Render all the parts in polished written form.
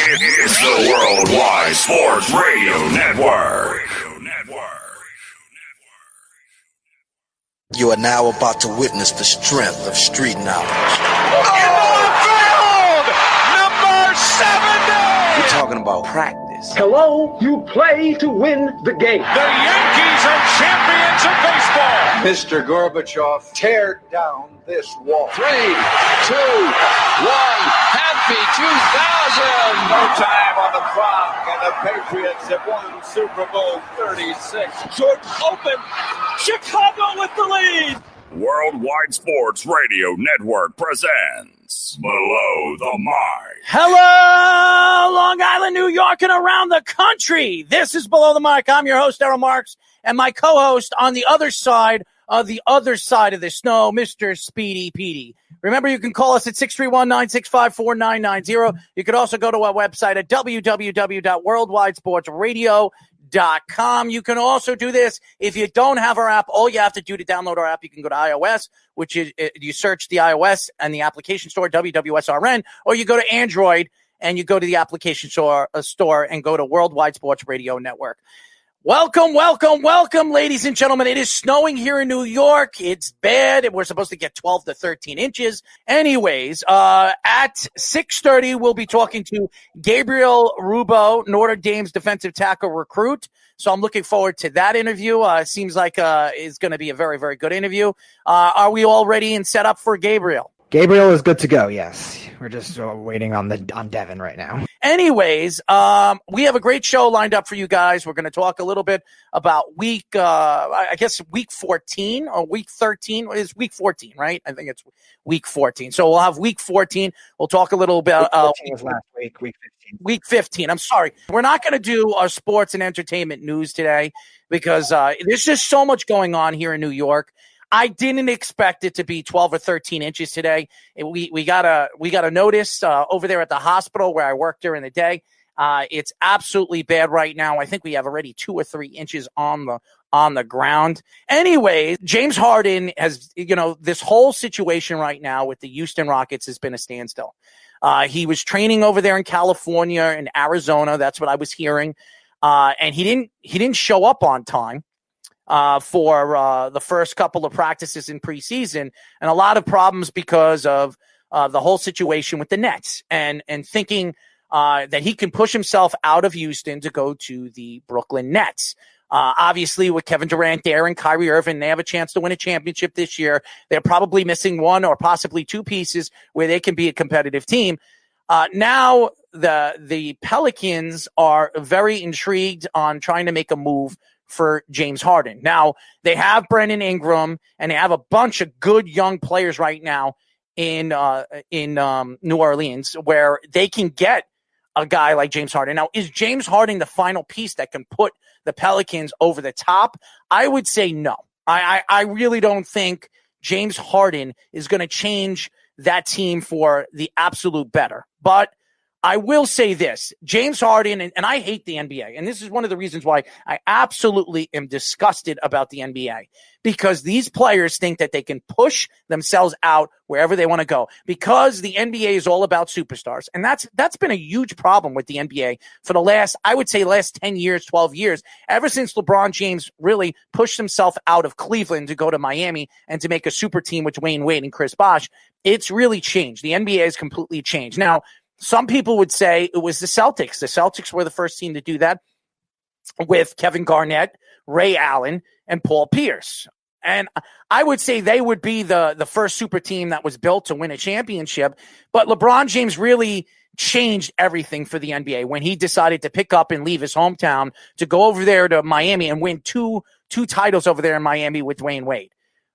It is the Worldwide Sports Radio Network. You are now about to witness the strength of street knowledge. Field! Number 70! We're talking about practice. Hello, you play to win the game. The Yankees are champions of baseball. Mr. Gorbachev, tear down this wall. 3, 2, 1, happy 2000! No time on the clock, and the Patriots have won Super Bowl 36. Jordan open. Chicago with the lead. Worldwide Sports Radio Network presents Below the Mic. Hello, Long Island, New York, and around the country. This is Below the Mic. I'm your host, Errol Marks, and my co-host on the other side of the snow, Mr. Speedy Petey. Remember, you can call us at 631-965-4990. You could also go to our website at www.worldwidesportsradio.com. You can also do this if you don't have our app. All you have to do to download our app, you can go to iOS, which is you search the iOS and the application store, WWSRN, or you go to Android and you go to the application store and go to Worldwide Sports Radio Network. Welcome, ladies and gentlemen. It is snowing here in New York. It's bad. We're supposed to get 12 to 13 inches. Anyways, at 6:30, we'll be talking to Gabriel Rubio, Notre Dame's defensive tackle recruit. So I'm looking forward to that interview. Seems like it's going to be a very, very good interview. Are we all ready and set up for Gabriel? Gabriel is good to go, yes. We're just waiting on Devin right now. Anyways, we have a great show lined up for you guys. We're going to talk a little bit about week 14 or week 13. It's week 14, right? I think it's week 14. So we'll have week 14. We'll talk a little bit. Week 14 was last week, week 15. Week 15. I'm sorry. We're not going to do our sports and entertainment news today because there's just so much going on here in New York. I didn't expect it to be 12 or 13 inches today. We got a notice over there at the hospital where I work during the day. It's absolutely bad right now. I think we have already 2 or 3 inches on the ground. Anyways, James Harden has, this whole situation right now with the Houston Rockets has been a standstill. He was training over there in California and Arizona. That's what I was hearing. And he didn't show up on time. For the first couple of practices in preseason, and a lot of problems because of the whole situation with the Nets and thinking that he can push himself out of Houston to go to the Brooklyn Nets. Obviously, with Kevin Durant there and Kyrie Irving, they have a chance to win a championship this year. They're probably missing one or possibly 2 pieces where they can be a competitive team. Now the Pelicans are very intrigued on trying to make a move for James Harden. Now, they have Brandon Ingram, and they have a bunch of good young players right now in New Orleans where they can get a guy like James Harden. Now, is James Harden the final piece that can put the Pelicans over the top? I would say no. I really don't think James Harden is going to change that team for the absolute better. But I will say this, James Harden, and I hate the NBA, and this is one of the reasons why I absolutely am disgusted about the NBA, because these players think that they can push themselves out wherever they want to go, because the NBA is all about superstars, and that's been a huge problem with the NBA for the last 10 years, 12 years, ever since LeBron James really pushed himself out of Cleveland to go to Miami and to make a super team with Dwayne Wade and Chris Bosh. It's really changed. The NBA has completely changed. Now, some people would say it was the Celtics. The Celtics were the first team to do that with Kevin Garnett, Ray Allen, and Paul Pierce. And I would say they would be the first super team that was built to win a championship. But LeBron James really changed everything for the NBA when he decided to pick up and leave his hometown to go over there to Miami and win two titles over there in Miami with Dwayne Wade.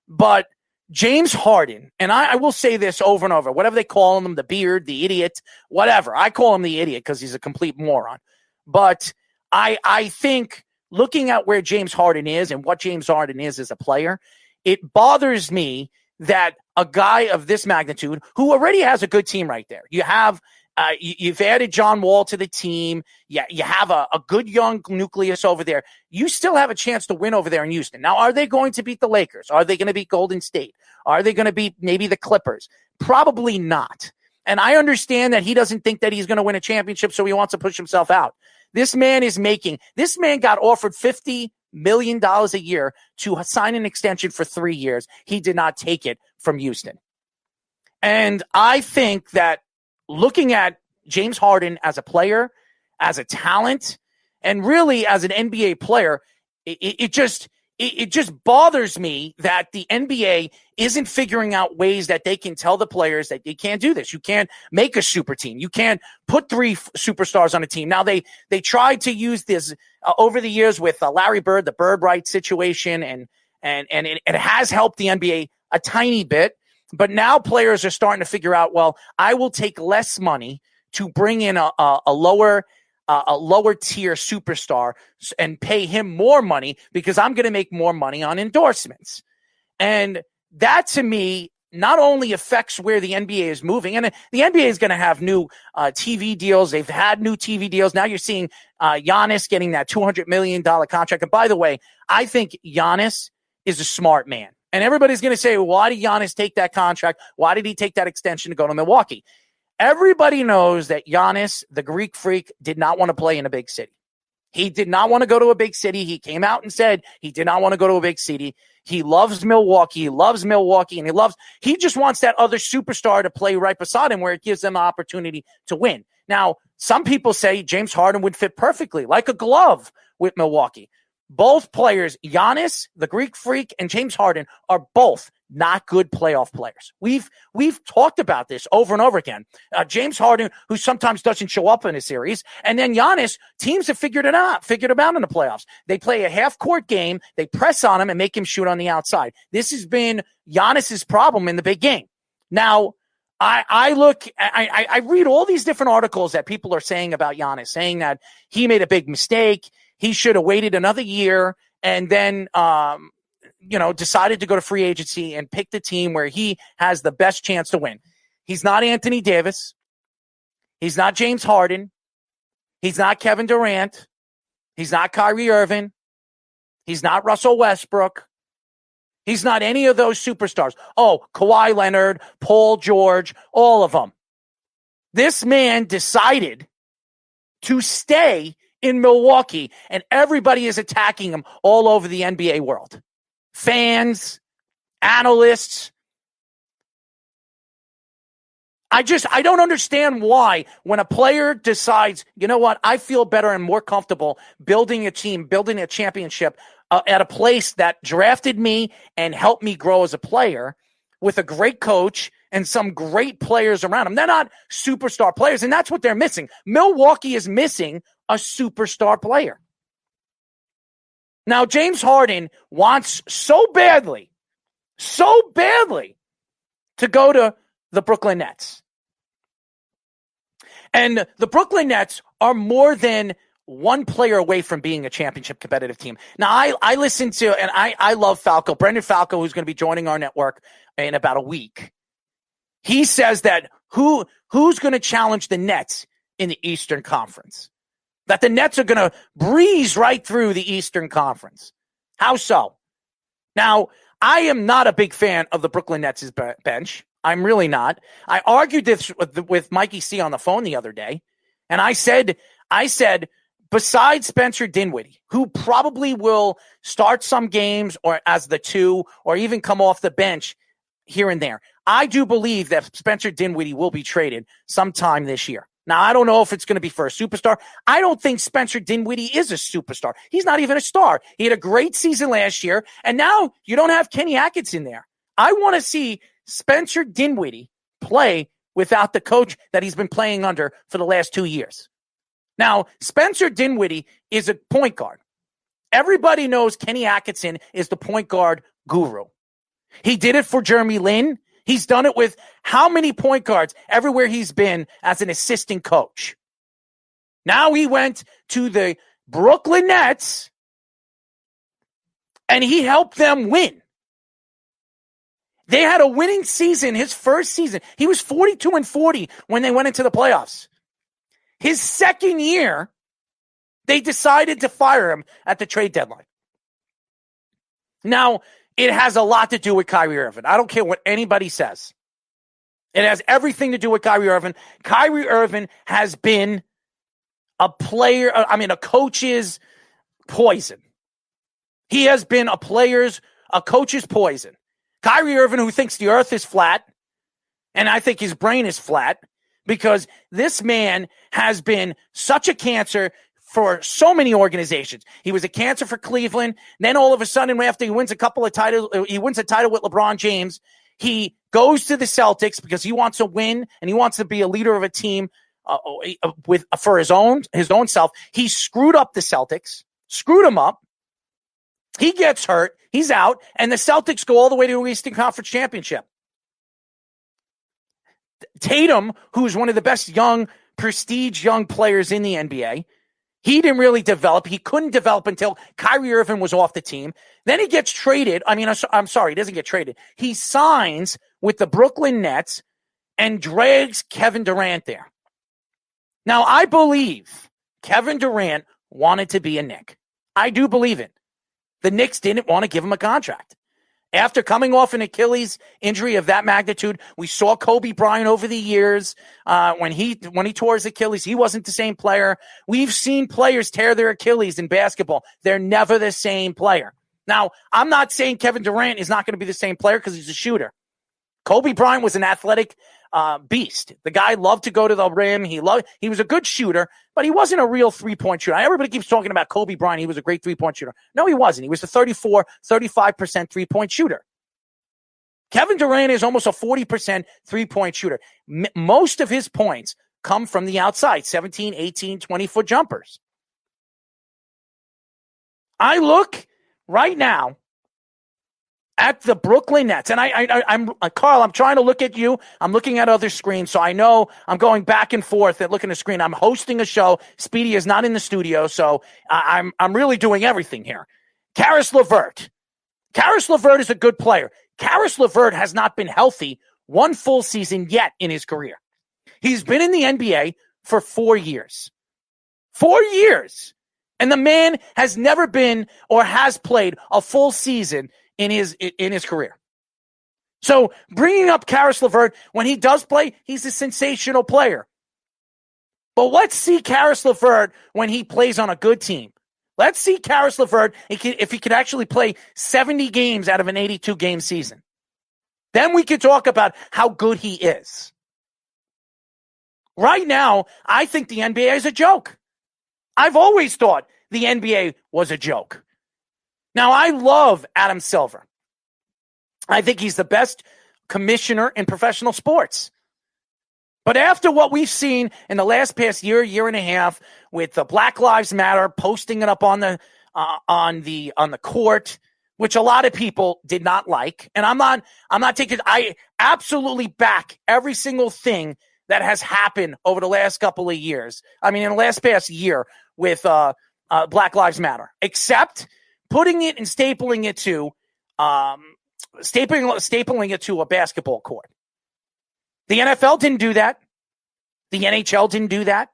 But James Harden, and I will say this over and over, whatever they call him, the beard, the idiot, whatever. I call him the idiot because he's a complete moron. But I think looking at where James Harden is and what James Harden is as a player, it bothers me that a guy of this magnitude, who already has a good team right there, you've added John Wall to the team. Yeah, you have a good young nucleus over there. You still have a chance to win over there in Houston. Now, are they going to beat the Lakers? Are they going to beat Golden State? Are they going to beat maybe the Clippers? Probably not. And I understand that he doesn't think that he's going to win a championship, so he wants to push himself out. This man got offered $50 million a year to sign an extension for 3 years. He did not take it from Houston. And I think that looking at James Harden as a player, as a talent, and really as an NBA player, it just bothers me that the NBA isn't figuring out ways that they can tell the players that they can't do this. You can't make a super team. You can't put 3 superstars on a team. Now, they tried to use this over the years with Larry Bird, the Bird Right situation, and it has helped the NBA a tiny bit. But now players are starting to figure out, well, I will take less money to bring in a lower tier superstar and pay him more money because I'm going to make more money on endorsements. And that, to me, not only affects where the NBA is moving, and the NBA is going to have new TV deals. They've had new TV deals. Now you're seeing Giannis getting that $200 million contract. And by the way, I think Giannis is a smart man. And everybody's going to say, why did Giannis take that contract? Why did he take that extension to go to Milwaukee? Everybody knows that Giannis, the Greek freak, did not want to play in a big city. He did not want to go to a big city. He came out and said he did not want to go to a big city. He loves Milwaukee. And he just wants that other superstar to play right beside him where it gives them the opportunity to win. Now, some people say James Harden would fit perfectly, like a glove, with Milwaukee. Both players, Giannis, the Greek freak, and James Harden, are both not good playoff players. We've talked about this over and over again. James Harden, who sometimes doesn't show up in a series, and then Giannis, teams have figured him out in the playoffs. They play a half-court game, they press on him and make him shoot on the outside. This has been Giannis's problem in the big game. Now, I read all these different articles that people are saying about Giannis, saying that he made a big mistake. He should have waited another year and then, decided to go to free agency and pick the team where he has the best chance to win. He's not Anthony Davis. He's not James Harden. He's not Kevin Durant. He's not Kyrie Irving. He's not Russell Westbrook. He's not any of those superstars. Oh, Kawhi Leonard, Paul George, all of them. This man decided to stay in Milwaukee, and everybody is attacking him all over the NBA world. Fans, analysts. I don't understand why when a player decides, you know what, I feel better and more comfortable building a team, building a championship at a place that drafted me and helped me grow as a player with a great coach and some great players around him. They're not superstar players, and that's what they're missing. Milwaukee is missing a superstar player. Now, James Harden wants so badly to go to the Brooklyn Nets. And the Brooklyn Nets are more than one player away from being a championship competitive team. Now, I listen to, and I love Falco, Brendan Falco, who's going to be joining our network in about a week. He says that who's going to challenge the Nets in the Eastern Conference? That the Nets are going to breeze right through the Eastern Conference. How so? Now, I am not a big fan of the Brooklyn Nets' bench. I'm really not. I argued this with Mikey C on the phone the other day, and I said, besides Spencer Dinwiddie, who probably will start some games or as the 2 or even come off the bench here and there, I do believe that Spencer Dinwiddie will be traded sometime this year. Now, I don't know if it's going to be for a superstar. I don't think Spencer Dinwiddie is a superstar. He's not even a star. He had a great season last year, and now you don't have Kenny Atkinson there. I want to see Spencer Dinwiddie play without the coach that he's been playing under for the last 2 years. Now, Spencer Dinwiddie is a point guard. Everybody knows Kenny Atkinson is the point guard guru. He did it for Jeremy Lin. He's done it with how many point guards everywhere he's been as an assistant coach. Now he went to the Brooklyn Nets and he helped them win. They had a winning season, his first season. He was 42-40 when they went into the playoffs. His second year, they decided to fire him at the trade deadline. Now, it has a lot to do with Kyrie Irving. I don't care what anybody says. It has everything to do with Kyrie Irving. Kyrie Irving has been a coach's poison. He has been a coach's poison. Kyrie Irving, who thinks the earth is flat, and I think his brain is flat, because this man has been such a cancer for so many organizations. He was a cancer for Cleveland. Then all of a sudden, after he wins a title with LeBron James, he goes to the Celtics because he wants to win and he wants to be a leader of a team for his own self. He screwed up the Celtics, screwed them up. He gets hurt. He's out. And the Celtics go all the way to the Eastern Conference Championship. Tatum, who's one of the best prestige young players in the NBA, he didn't really develop. He couldn't develop until Kyrie Irving was off the team. Then he gets traded. I'm sorry, he doesn't get traded. He signs with the Brooklyn Nets and drags Kevin Durant there. Now, I believe Kevin Durant wanted to be a Knick. I do believe it. The Knicks didn't want to give him a contract. After coming off an Achilles injury of that magnitude, we saw Kobe Bryant over the years. When he tore his Achilles, he wasn't the same player. We've seen players tear their Achilles in basketball. They're never the same player. Now, I'm not saying Kevin Durant is not going to be the same player because he's a shooter. Kobe Bryant was an athletic beast. The guy loved to go to the rim. He was a good shooter, but he wasn't a real three-point shooter. Everybody keeps talking about Kobe Bryant. He was a great three-point shooter. No, he wasn't. He was a 35% three-point shooter. Kevin Durant is almost a 40% three-point shooter. Most of his points come from the outside, 17, 18, 20-foot jumpers. I look right now at the Brooklyn Nets, and I'm Carl, I'm trying to look at you. I'm looking at other screens, so I know I'm going back and forth at looking at the screen. I'm hosting a show. Speedy is not in the studio, so I'm really doing everything here. Karis LeVert. Karis LeVert is a good player. Karis LeVert has not been healthy one full season yet in his career. He's been in the NBA for 4 years. 4 years. And the man has never been or has played a full season in his career. So bringing up Karis LeVert, when he does play, he's a sensational player. But let's see Karis LeVert when he plays on a good team. Let's see Karis LeVert if he could actually play 70 games out of an 82-game season. Then we can talk about how good he is. Right now, I think the NBA is a joke. I've always thought the NBA was a joke. Now, I love Adam Silver. I think he's the best commissioner in professional sports. But after what we've seen in the past year and a half, with the Black Lives Matter posting it up on the court, which a lot of people did not like, and I absolutely back every single thing that has happened over the last couple of years. I mean, in the past year with Black Lives Matter, except putting it and stapling it to a basketball court. The NFL didn't do that. The NHL didn't do that.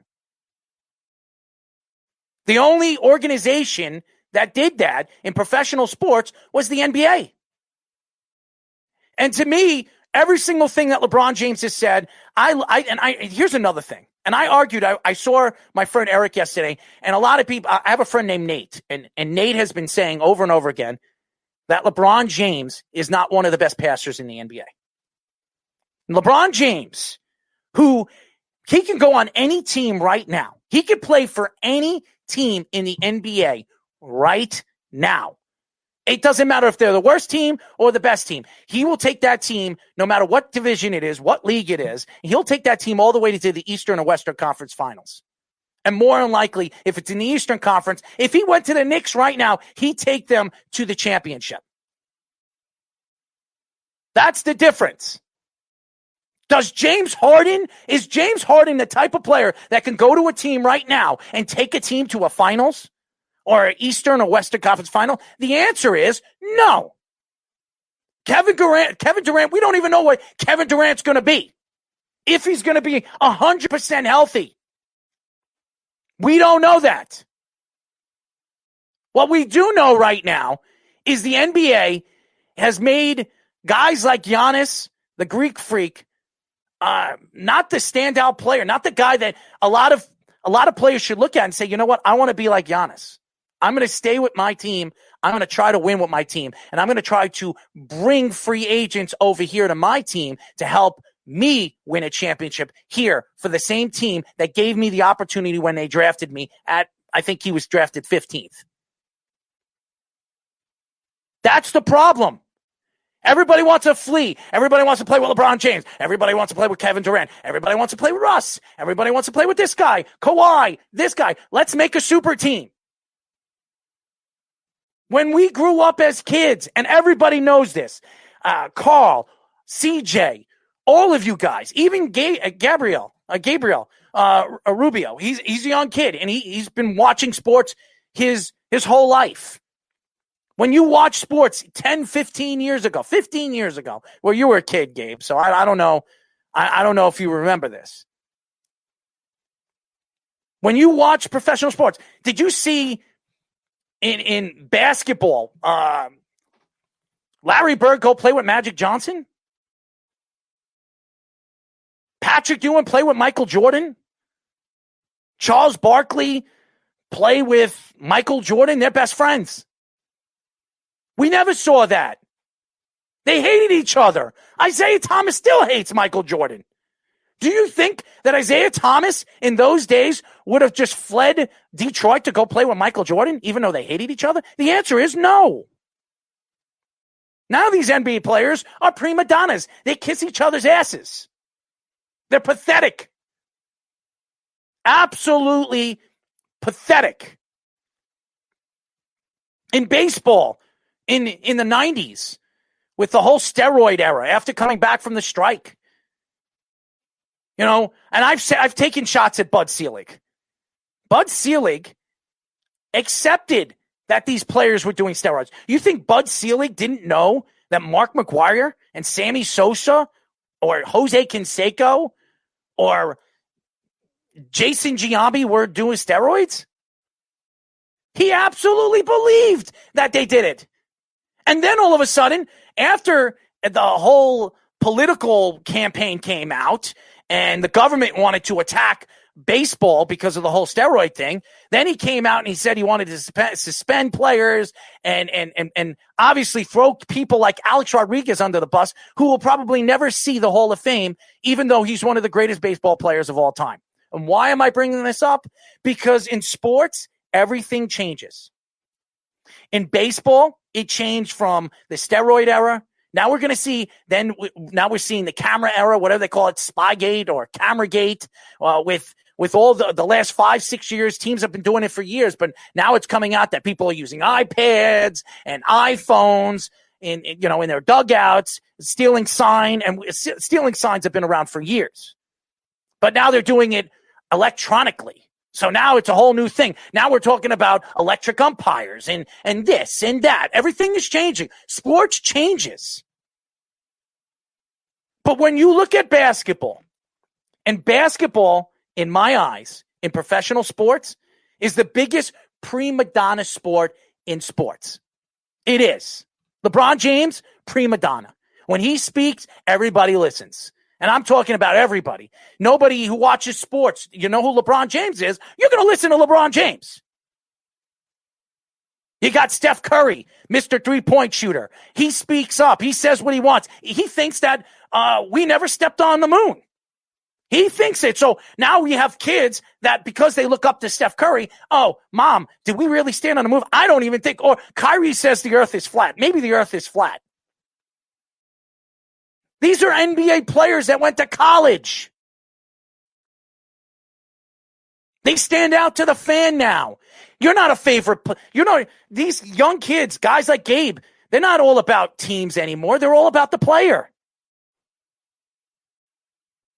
The only organization that did that in professional sports was the NBA. And to me, every single thing that LeBron James has said, here's another thing. And I argued, I saw my friend Eric yesterday, and a lot of people, I have a friend named Nate, and Nate has been saying over and over again that LeBron James is not one of the best passers in the NBA. LeBron James, who he can go on any team right now. He could play for any team in the NBA right now. It doesn't matter if they're the worst team or the best team. He will take that team, no matter what division it is, what league it is, and he'll take that team all the way to the Eastern or Western Conference Finals. And more than likely, if it's in the Eastern Conference, if he went to the Knicks right now, he'd take them to the championship. That's the difference. Is James Harden the type of player that can go to a team right now and take a team to a finals? Or an Eastern or Western Conference final? The answer is no. Kevin Durant, we don't even know what Kevin Durant's going to be. If he's going to be 100% healthy. We don't know that. What we do know right now is the NBA has made guys like Giannis, the Greek freak, not the standout player, not the guy that a lot of players should look at and say, you know what, I want to be like Giannis. I'm going to stay with my team. I'm going to try to win with my team. And I'm going to try to bring free agents over here to my team to help me win a championship here for the same team that gave me the opportunity when they drafted me at, I think he was drafted 15th. That's the problem. Everybody wants to flee. Everybody wants to play with LeBron James. Everybody wants to play with Kevin Durant. Everybody wants to play with Russ. Everybody wants to play with this guy, Kawhi, this guy. Let's make a super team. When we grew up as kids, and everybody knows this, Carl, CJ, all of you guys, even Gabriel Rubio, he's a young kid, and he's been watching sports his whole life. When you watch sports 10, 15 years ago, well, you were a kid, Gabe, so I don't know. I don't know if you remember this. When you watch professional sports, did you see in basketball, Larry Bird go play with Magic Johnson? Patrick Ewing play with Michael Jordan? Charles Barkley play with Michael Jordan? They're best friends. We never saw that. They hated each other. Isaiah Thomas still hates Michael Jordan. Do you think that Isaiah Thomas in those days would have just fled Detroit to go play with Michael Jordan, even though they hated each other? The answer is no. Now these NBA players are prima donnas. They kiss each other's asses. They're pathetic. Absolutely pathetic. In baseball, in the 90s, with the whole steroid era, after coming back from the strike, you know, and I've taken shots at Bud Selig. Bud Selig accepted that these players were doing steroids. You think Bud Selig didn't know that Mark McGwire and Sammy Sosa or Jose Canseco or Jason Giambi were doing steroids? He absolutely believed that they did it. And then all of a sudden, after the whole political campaign came out and the government wanted to attack baseball because of the whole steroid thing, then he came out and he said he wanted to suspend players and obviously throw people like Alex Rodriguez under the bus, who will probably never see the Hall of Fame, even though he's one of the greatest baseball players of all time. And why am I bringing this up? Because in sports, everything changes. In baseball, it changed from the steroid era. Now we're going to see, now we're seeing the camera era, whatever they call it, Spygate or Cameragate, with all the last 5-6 years. Teams have been doing it for years, but now it's coming out that people are using iPads and iPhones in their dugouts, stealing signs have been around for years. But now they're doing it electronically. So now it's a whole new thing. Now we're talking about electric umpires and this and that. Everything is changing. Sports changes. But when you look at basketball, and basketball, in my eyes, in professional sports, is the biggest prima donna sport in sports. It is. LeBron James, prima donna. When he speaks, everybody listens. And I'm talking about everybody. Nobody who watches sports, you know who LeBron James is, you're going to listen to LeBron James. You got Steph Curry, Mr. Three-Point Shooter. He speaks up. He says what he wants. He thinks that we never stepped on the moon. He thinks it. So now we have kids that because they look up to Steph Curry, oh, Mom, did we really stand on the moon? I don't even think. Or Kyrie says the earth is flat. Maybe the earth is flat. These are NBA players that went to college. They stand out to the fan now. You're not a favorite. These young kids, guys like Gabe, they're not all about teams anymore. They're all about the player.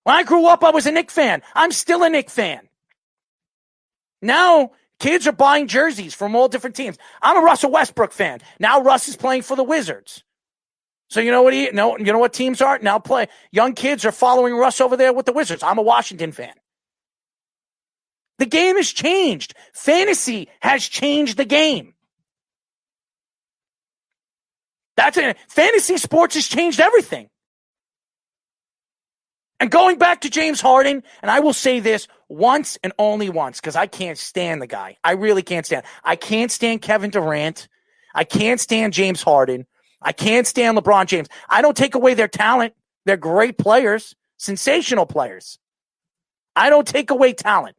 When I grew up, I was a Knicks fan. I'm still a Knicks fan. Now, kids are buying jerseys from all different teams. I'm a Russell Westbrook fan. Now Russ is playing for the Wizards. So you know what teams are? Now young kids are following Russ over there with the Wizards. I'm a Washington fan. The game has changed. Fantasy has changed the game. Fantasy sports has changed everything. And going back to James Harden, and I will say this once and only once, because I can't stand the guy. I really can't stand. I can't stand Kevin Durant. I can't stand James Harden. I can't stand LeBron James. I don't take away their talent. They're great players, sensational players. I don't take away talent.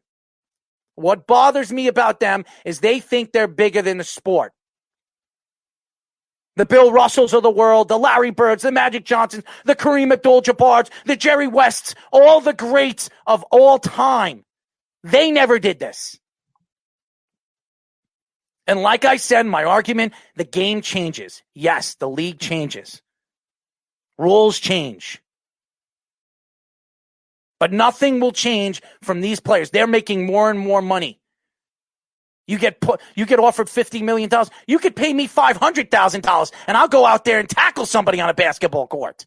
What bothers me about them is they think they're bigger than the sport. The Bill Russells of the world, the Larry Birds, the Magic Johnsons, the Kareem Abdul-Jabbars, the Jerry Wests, all the greats of all time. They never did this. And like I said in my argument, the game changes. Yes, the league changes. Rules change. But nothing will change from these players. They're making more and more money. You get offered $50 million. You could pay me $500,000 and I'll go out there and tackle somebody on a basketball court.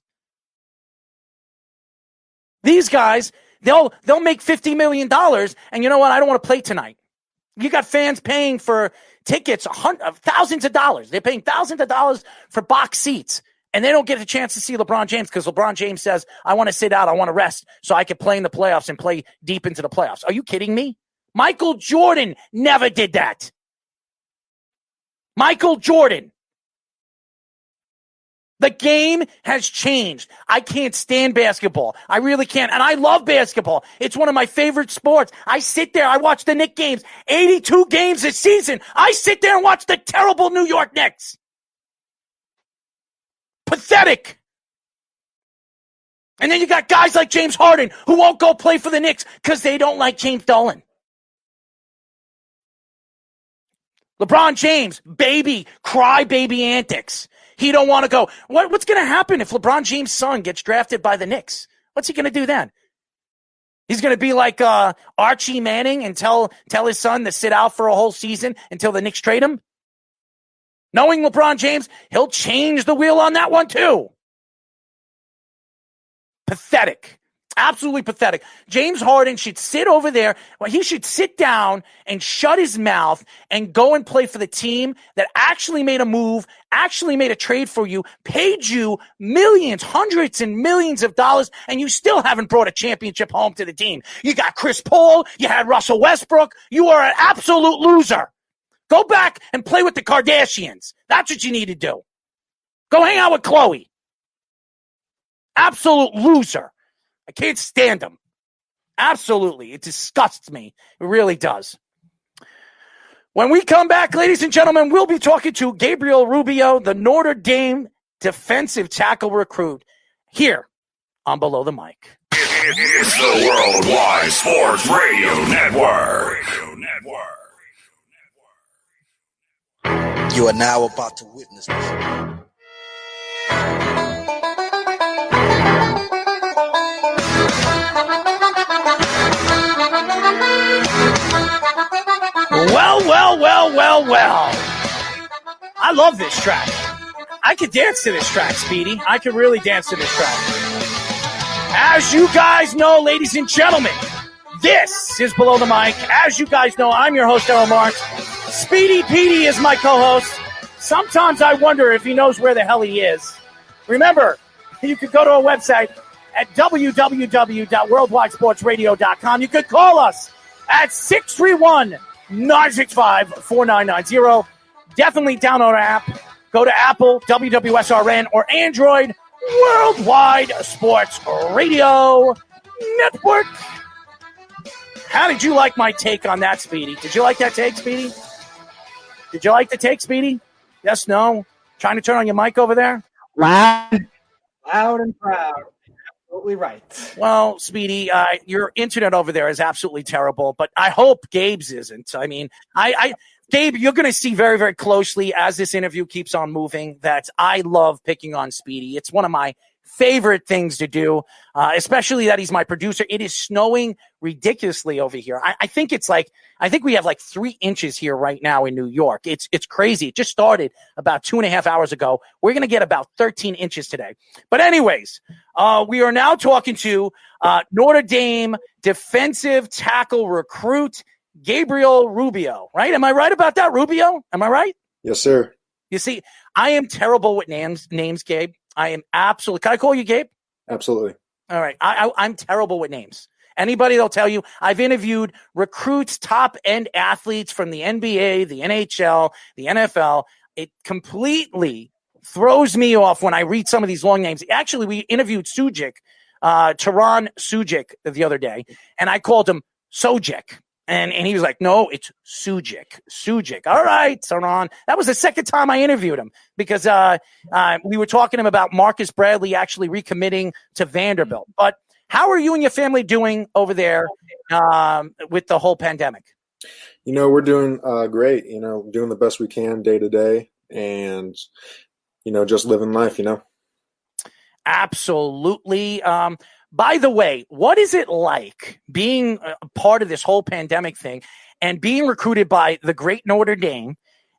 These guys, they'll make $50 million and you know what? I don't want to play tonight. You got fans paying for tickets, thousands of dollars. They're paying thousands of dollars for box seats. And they don't get a chance to see LeBron James because LeBron James says, I want to sit out, I want to rest so I can play in the playoffs and play deep into the playoffs. Are you kidding me? Michael Jordan never did that. Michael Jordan. The game has changed. I can't stand basketball. I really can't. And I love basketball. It's one of my favorite sports. I sit there. I watch the Knicks games. 82 games a season. I sit there and watch the terrible New York Knicks. Pathetic. And then you got guys like James Harden who won't go play for the Knicks because they don't like James Dolan. LeBron James, cry baby antics. He don't want to go. What's going to happen if LeBron James' son gets drafted by the Knicks? What's he going to do then? He's going to be like Archie Manning and tell his son to sit out for a whole season until the Knicks trade him? Knowing LeBron James, he'll change the wheel on that one too. Pathetic. Absolutely pathetic. James Harden should sit over there. Well, he should sit down and shut his mouth and go and play for the team that actually made a move, actually made a trade for you, paid you millions, hundreds and millions of dollars, and you still haven't brought a championship home to the team. You got Chris Paul. You had Russell Westbrook. You are an absolute loser. Go back and play with the Kardashians. That's what you need to do. Go hang out with Khloe. Absolute loser. I can't stand him. Absolutely. It disgusts me. It really does. When we come back, ladies and gentlemen, we'll be talking to Gabriel Rubio, the Notre Dame defensive tackle recruit, here on Below the Mic. It's the Worldwide Sports Radio Network. You are now about to witness this. Well. I love this track. I could dance to this track, Speedy. I could really dance to this track. As you guys know, ladies and gentlemen, this is Below the Mic. As you guys know, I'm your host, Errol Marks. Speedy Petey is my co-host. Sometimes I wonder if he knows where the hell he is. Remember, you could go to our website at www.worldwidesportsradio.com. You could call us at 631-965-4990. Definitely download our app. Go to Apple, WWSRN, or Android, Worldwide Sports Radio Network. How did you like my take on that, Speedy? Did you like that take, Speedy? Did you like the take, Speedy? Yes, no? Trying to turn on your mic over there? Loud and proud. Absolutely right. Well, Speedy, your internet over there is absolutely terrible, but I hope Gabe's isn't. I mean, Gabe, you're going to see very, very closely as this interview keeps on moving that I love picking on Speedy. It's one of my favorite things to do, especially that he's my producer. It is snowing ridiculously over here. I think we have like 3 inches here right now in New York. It's crazy. It just started about 2.5 hours ago. We're going to get about 13 inches today. But anyways, we are now talking to Notre Dame defensive tackle recruit Gabriel Rubio, right? Am I right about that, Rubio? Am I right? Yes, sir. You see, I am terrible with names, Gabe. I am absolutely. Can I call you Gabe? Absolutely. All right. I'm terrible with names. Anybody that'll tell you, I've interviewed recruits, top-end athletes from the NBA, the NHL, the NFL. It completely throws me off when I read some of these long names. Actually, we interviewed Sujic, Taran Sujic the other day, and I called him Sojic. And he was like, no, it's Sujic. All right, Taran. That was the second time I interviewed him because we were talking to him about Marcus Bradley actually recommitting to Vanderbilt. But how are you and your family doing over there with the whole pandemic? We're doing great, doing the best we can day to day and, just living life, Absolutely. By the way, what is it like being a part of this whole pandemic thing and being recruited by the great Notre Dame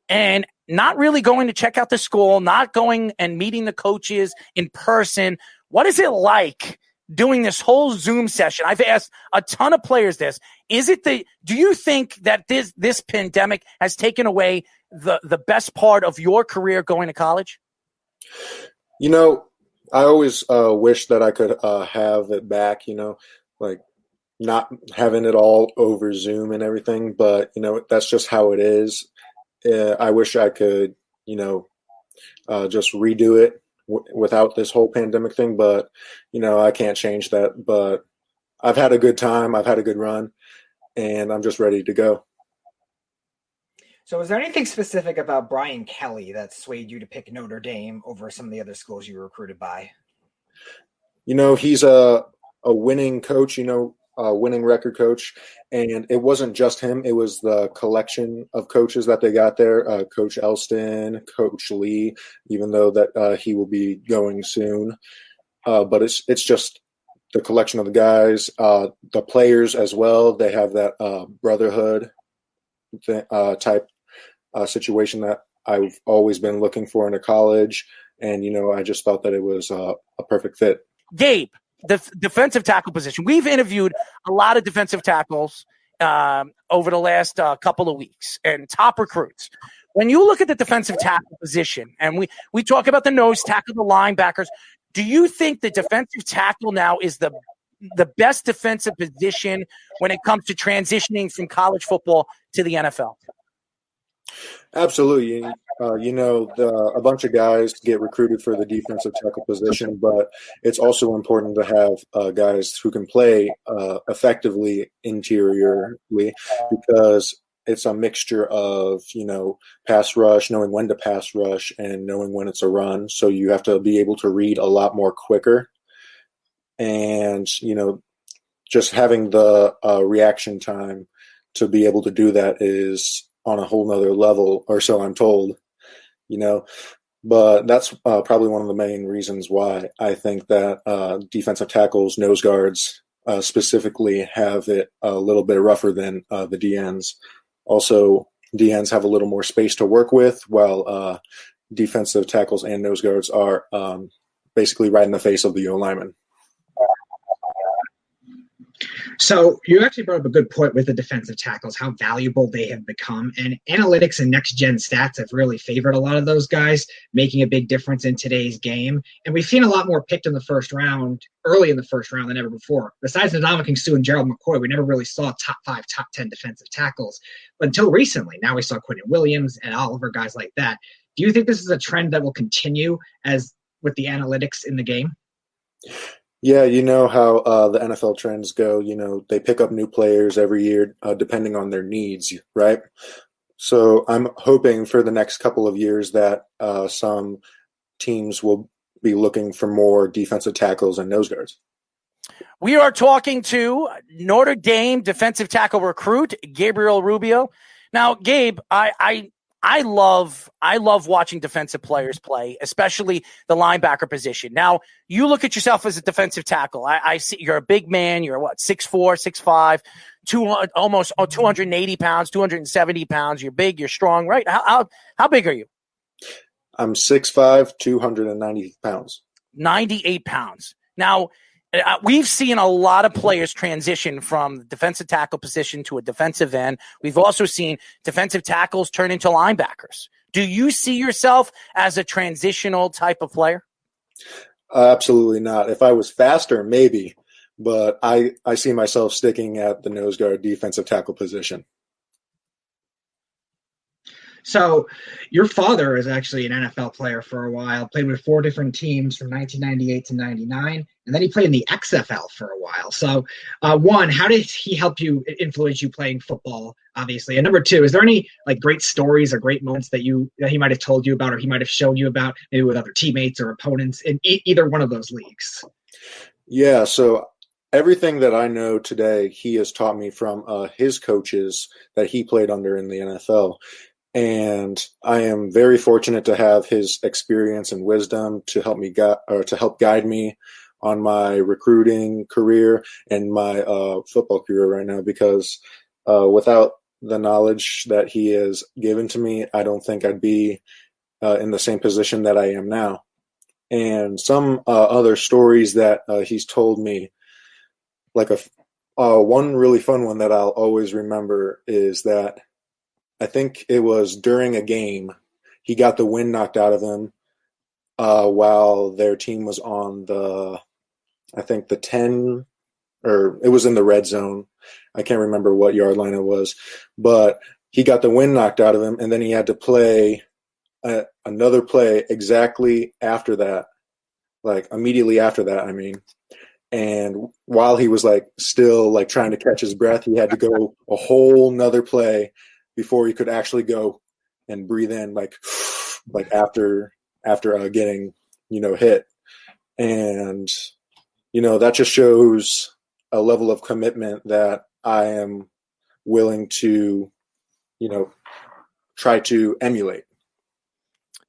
and not really going to check out the school, not going and meeting the coaches in person? What is it like doing this whole Zoom session? I've asked a ton of players this. Do you think that this pandemic has taken away the best part of your career going to college? I always wish that I could have it back, like not having it all over Zoom and everything. But, that's just how it is. I wish I could, just redo it without this whole pandemic thing. But, I can't change that. But I've had a good time. I've had a good run. And I'm just ready to go. So is there anything specific about Brian Kelly that swayed you to pick Notre Dame over some of the other schools you were recruited by? He's a winning coach, a winning record coach. And it wasn't just him. It was the collection of coaches that they got there. Coach Elston, Coach Lee, even though that he will be going soon. But it's just the collection of the guys, the players as well. They have that brotherhood type situation that I've always been looking for in a college. And, I just thought that it was a perfect fit. Gabe, the defensive tackle position. We've interviewed a lot of defensive tackles over the last couple of weeks and top recruits. When you look at the defensive tackle position, and we talk about the nose tackle, the linebackers, do you think the defensive tackle now is the best defensive position when it comes to transitioning from college football to the NFL? Absolutely. A bunch of guys get recruited for the defensive tackle position, but it's also important to have guys who can play effectively interiorly because it's a mixture of, pass rush, knowing when to pass rush and knowing when it's a run. So you have to be able to read a lot more quicker. And, just having the reaction time to be able to do that is on a whole nother level, or so I'm told, but that's probably one of the main reasons why I think that defensive tackles, nose guards specifically have it a little bit rougher than the DNs. Also, DNs have a little more space to work with, while defensive tackles and nose guards are basically right in the face of the O-lineman. So you actually brought up a good point with the defensive tackles, how valuable they have become. And analytics and next-gen stats have really favored a lot of those guys, making a big difference in today's game. And we've seen a lot more picked in the first round, early in the first round than ever before. Besides Ndamukong Suh and Gerald McCoy, we never really saw top 5, top 10 defensive tackles. But until recently, now we saw Quentin Williams and Oliver, guys like that. Do you think this is a trend that will continue as with the analytics in the game? Yeah, you know how the NFL trends go. They pick up new players every year depending on their needs, right? So I'm hoping for the next couple of years that some teams will be looking for more defensive tackles and nose guards. We are talking to Notre Dame defensive tackle recruit Gabriel Rubio. Now, Gabe, I love watching defensive players play, especially the linebacker position. Now, you look at yourself as a defensive tackle. I see you're a big man. You're 6'4", 6'5", almost 280 pounds, 270 pounds. You're big. You're strong, right? How big are you? I'm 6'5", 290 pounds. 98 pounds. Now, we've seen a lot of players transition from the defensive tackle position to a defensive end. We've also seen defensive tackles turn into linebackers. Do you see yourself as a transitional type of player? Absolutely not. If I was faster, maybe, but I see myself sticking at the nose guard defensive tackle position. So your father is actually an NFL player for a while, played with 4 different teams from 1998 to 99, and then he played in the XFL for a while. So one, how did he help you, influence you playing football, obviously? And number two, is there any like great stories or great moments that he might have told you about or he might have shown you about, maybe with other teammates or opponents in either one of those leagues? Yeah, so everything that I know today, he has taught me from his coaches that he played under in the NFL. And I am very fortunate to have his experience and wisdom to help guide me on my recruiting career and my football career right now. Because without the knowledge that he has given to me, I don't think I'd be in the same position that I am now. And some other stories that he's told me, like one really fun one that I'll always remember is that I think it was during a game, he got the wind knocked out of him while their team was on the 10, or it was in the red zone. I can't remember what yard line it was, but he got the wind knocked out of him, and then he had to play another play exactly after that, like immediately after that, I mean. And while he was like still like trying to catch his breath, he had to go a whole nother play before he could actually go and breathe in like after getting, hit. And, that just shows a level of commitment that I am willing to, try to emulate.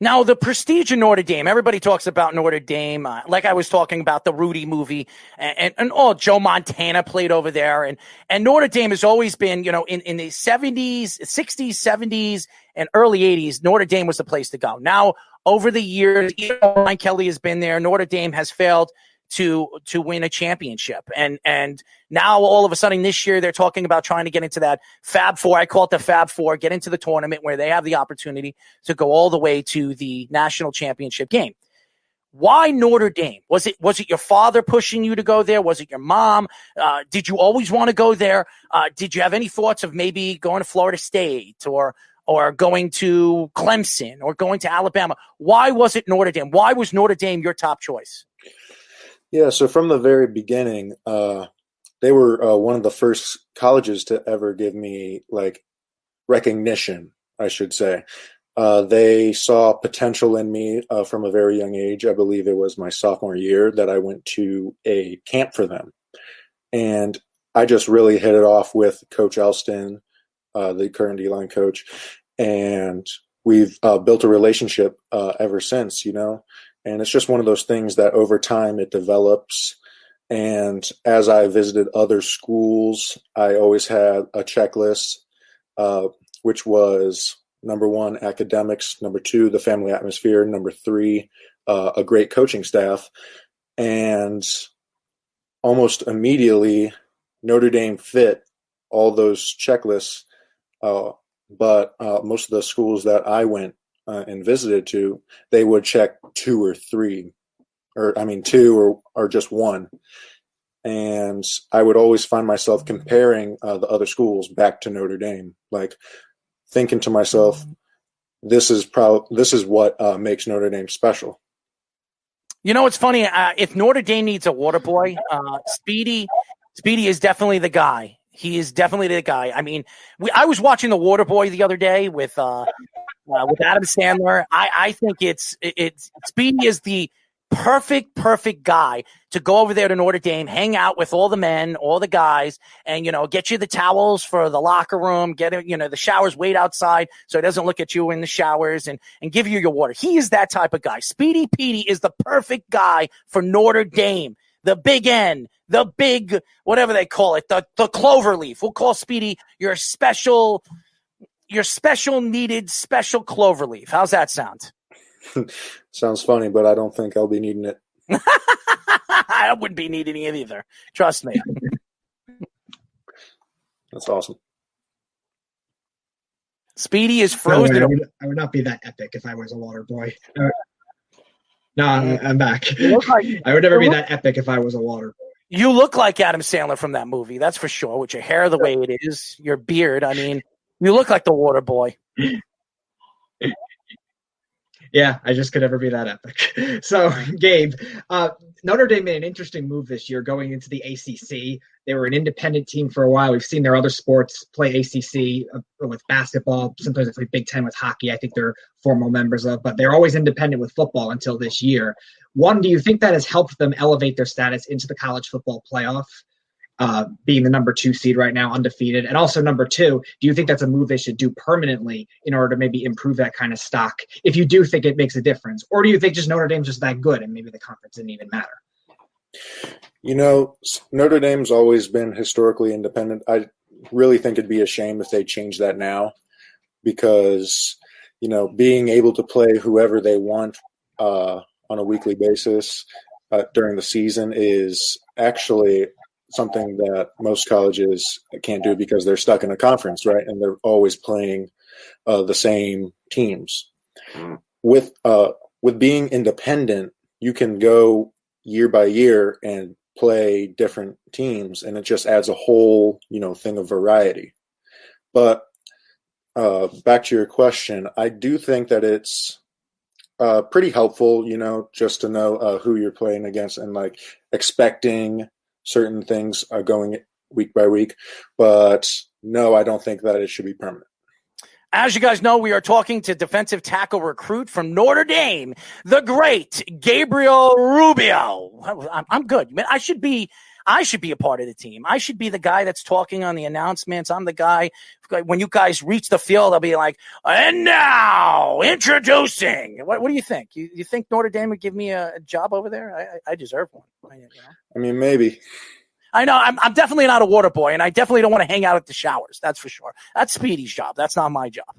Now, the prestige of Notre Dame, everybody talks about Notre Dame, like I was talking about the Rudy movie, and Joe Montana played over there. And Notre Dame has always been, in the 70s, 60s, 70s, and early 80s, Notre Dame was the place to go. Now, over the years, even though Brian Kelly has been there, Notre Dame has failed to win a championship. And now all of a sudden this year they're talking about trying to get into that Fab Four. I call it the Fab Four, get into the tournament where they have the opportunity to go all the way to the national championship game. Why Notre Dame? Was it your father pushing you to go there? Was it your mom? Did you always want to go there? Did you have any thoughts of maybe going to Florida State or going to Clemson or going to Alabama? Why was it Notre Dame? Why was Notre Dame your top choice? Yeah, so from the very beginning, they were one of the first colleges to ever give me like recognition, I should say. They saw potential in me from a very young age. I believe it was my sophomore year that I went to a camp for them. And I just really hit it off with Coach Elston, the current D-line coach. And we've built a relationship ever since, And it's just one of those things that over time it develops. And as I visited other schools, I always had a checklist, which was number 1, academics, number 2, the family atmosphere, number 3, a great coaching staff. And almost immediately, Notre Dame fit all those checklists. But most of the schools that I went and visited to, they would check 2 or 3, or 2 or just 1. And I would always find myself comparing the other schools back to Notre Dame, like thinking to myself, this is what makes Notre Dame special. It's funny. If Notre Dame needs a water boy, Speedy is definitely the guy. He is definitely the guy. I mean, I was watching The Waterboy the other day with Adam Sandler. I think it's Speedy is the perfect guy to go over there to Notre Dame, hang out with all the men, all the guys, and get you the towels for the locker room, get the showers, wait outside so he doesn't look at you in the showers, and give you your water. He is that type of guy. Speedy Petey is the perfect guy for Notre Dame. The big N, the big, whatever they call it, the clover leaf. We'll call Speedy your special needed special clover leaf. How's that sound? Sounds funny, but I don't think I'll be needing it. I wouldn't be needing it either. Trust me. That's awesome. Speedy is frozen. I would not be that epic if I was a water boy. No, I'm back. Like, I would never be that epic if I was a water boy. You look like Adam Sandler from that movie, that's for sure, with your hair the way it is, your beard. I mean, you look like the water boy. Yeah, I just could never be that epic. So, Gabe, Notre Dame made an interesting move this year going into the ACC. They were an independent team for a while. We've seen their other sports play ACC with basketball. Sometimes they play Big Ten with hockey. I think they're formal members of, but they're always independent with football until this year. One, do you think that has helped them elevate their status into the college football playoff, being the number 2 seed right now, undefeated? And also number 2, do you think that's a move they should do permanently in order to maybe improve that kind of stock, if you do think it makes a difference? Or do you think just Notre Dame's just that good and maybe the conference didn't even matter? You know, Notre Dame's always been historically independent. I really think it'd be a shame if they changed that now, because, you know, being able to play whoever they want on a weekly basis during the season is actually something that most colleges can't do, because they're stuck in a conference, right? And they're always playing the same teams. With being independent, you can go year by year and play different teams, and it just adds a whole, you know, thing of variety. But back to your question, I do think that it's pretty helpful, you know, just to know who you're playing against and like expecting certain things going week by week. But no, I don't think that it should be permanent. As you guys know, we are talking to defensive tackle recruit from Notre Dame, the great Gabriel Rubio. I'm good. Man, I should be a part of the team. I should be the guy that's talking on the announcements. I'm the guy, when you guys reach the field, I'll be like, and now introducing. What do you think? You think Notre Dame would give me a job over there? I deserve one. You know? I mean, maybe. I know I'm definitely not a water boy, and I definitely don't want to hang out at the showers. That's for sure. That's Speedy's job. That's not my job.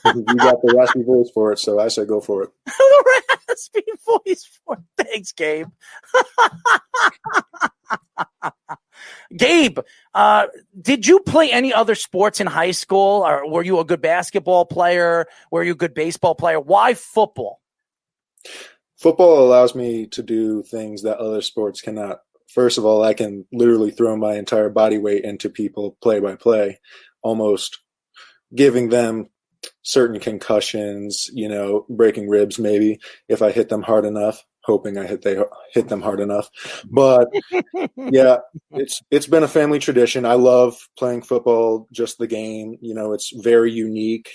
You got the raspy voice for it, so I say go for it. The raspy voice for it. Thanks, Gabe. Gabe, did you play any other sports in high school, or were you a good basketball player? Were you a good baseball player? Why football? Football allows me to do things that other sports cannot. First of all, I can literally throw my entire body weight into people play by play, almost giving them certain concussions, you know, breaking ribs maybe if I hit them hard enough, hoping I hit them hard enough. But yeah, it's been a family tradition. I love playing football, just the game. You know, it's very unique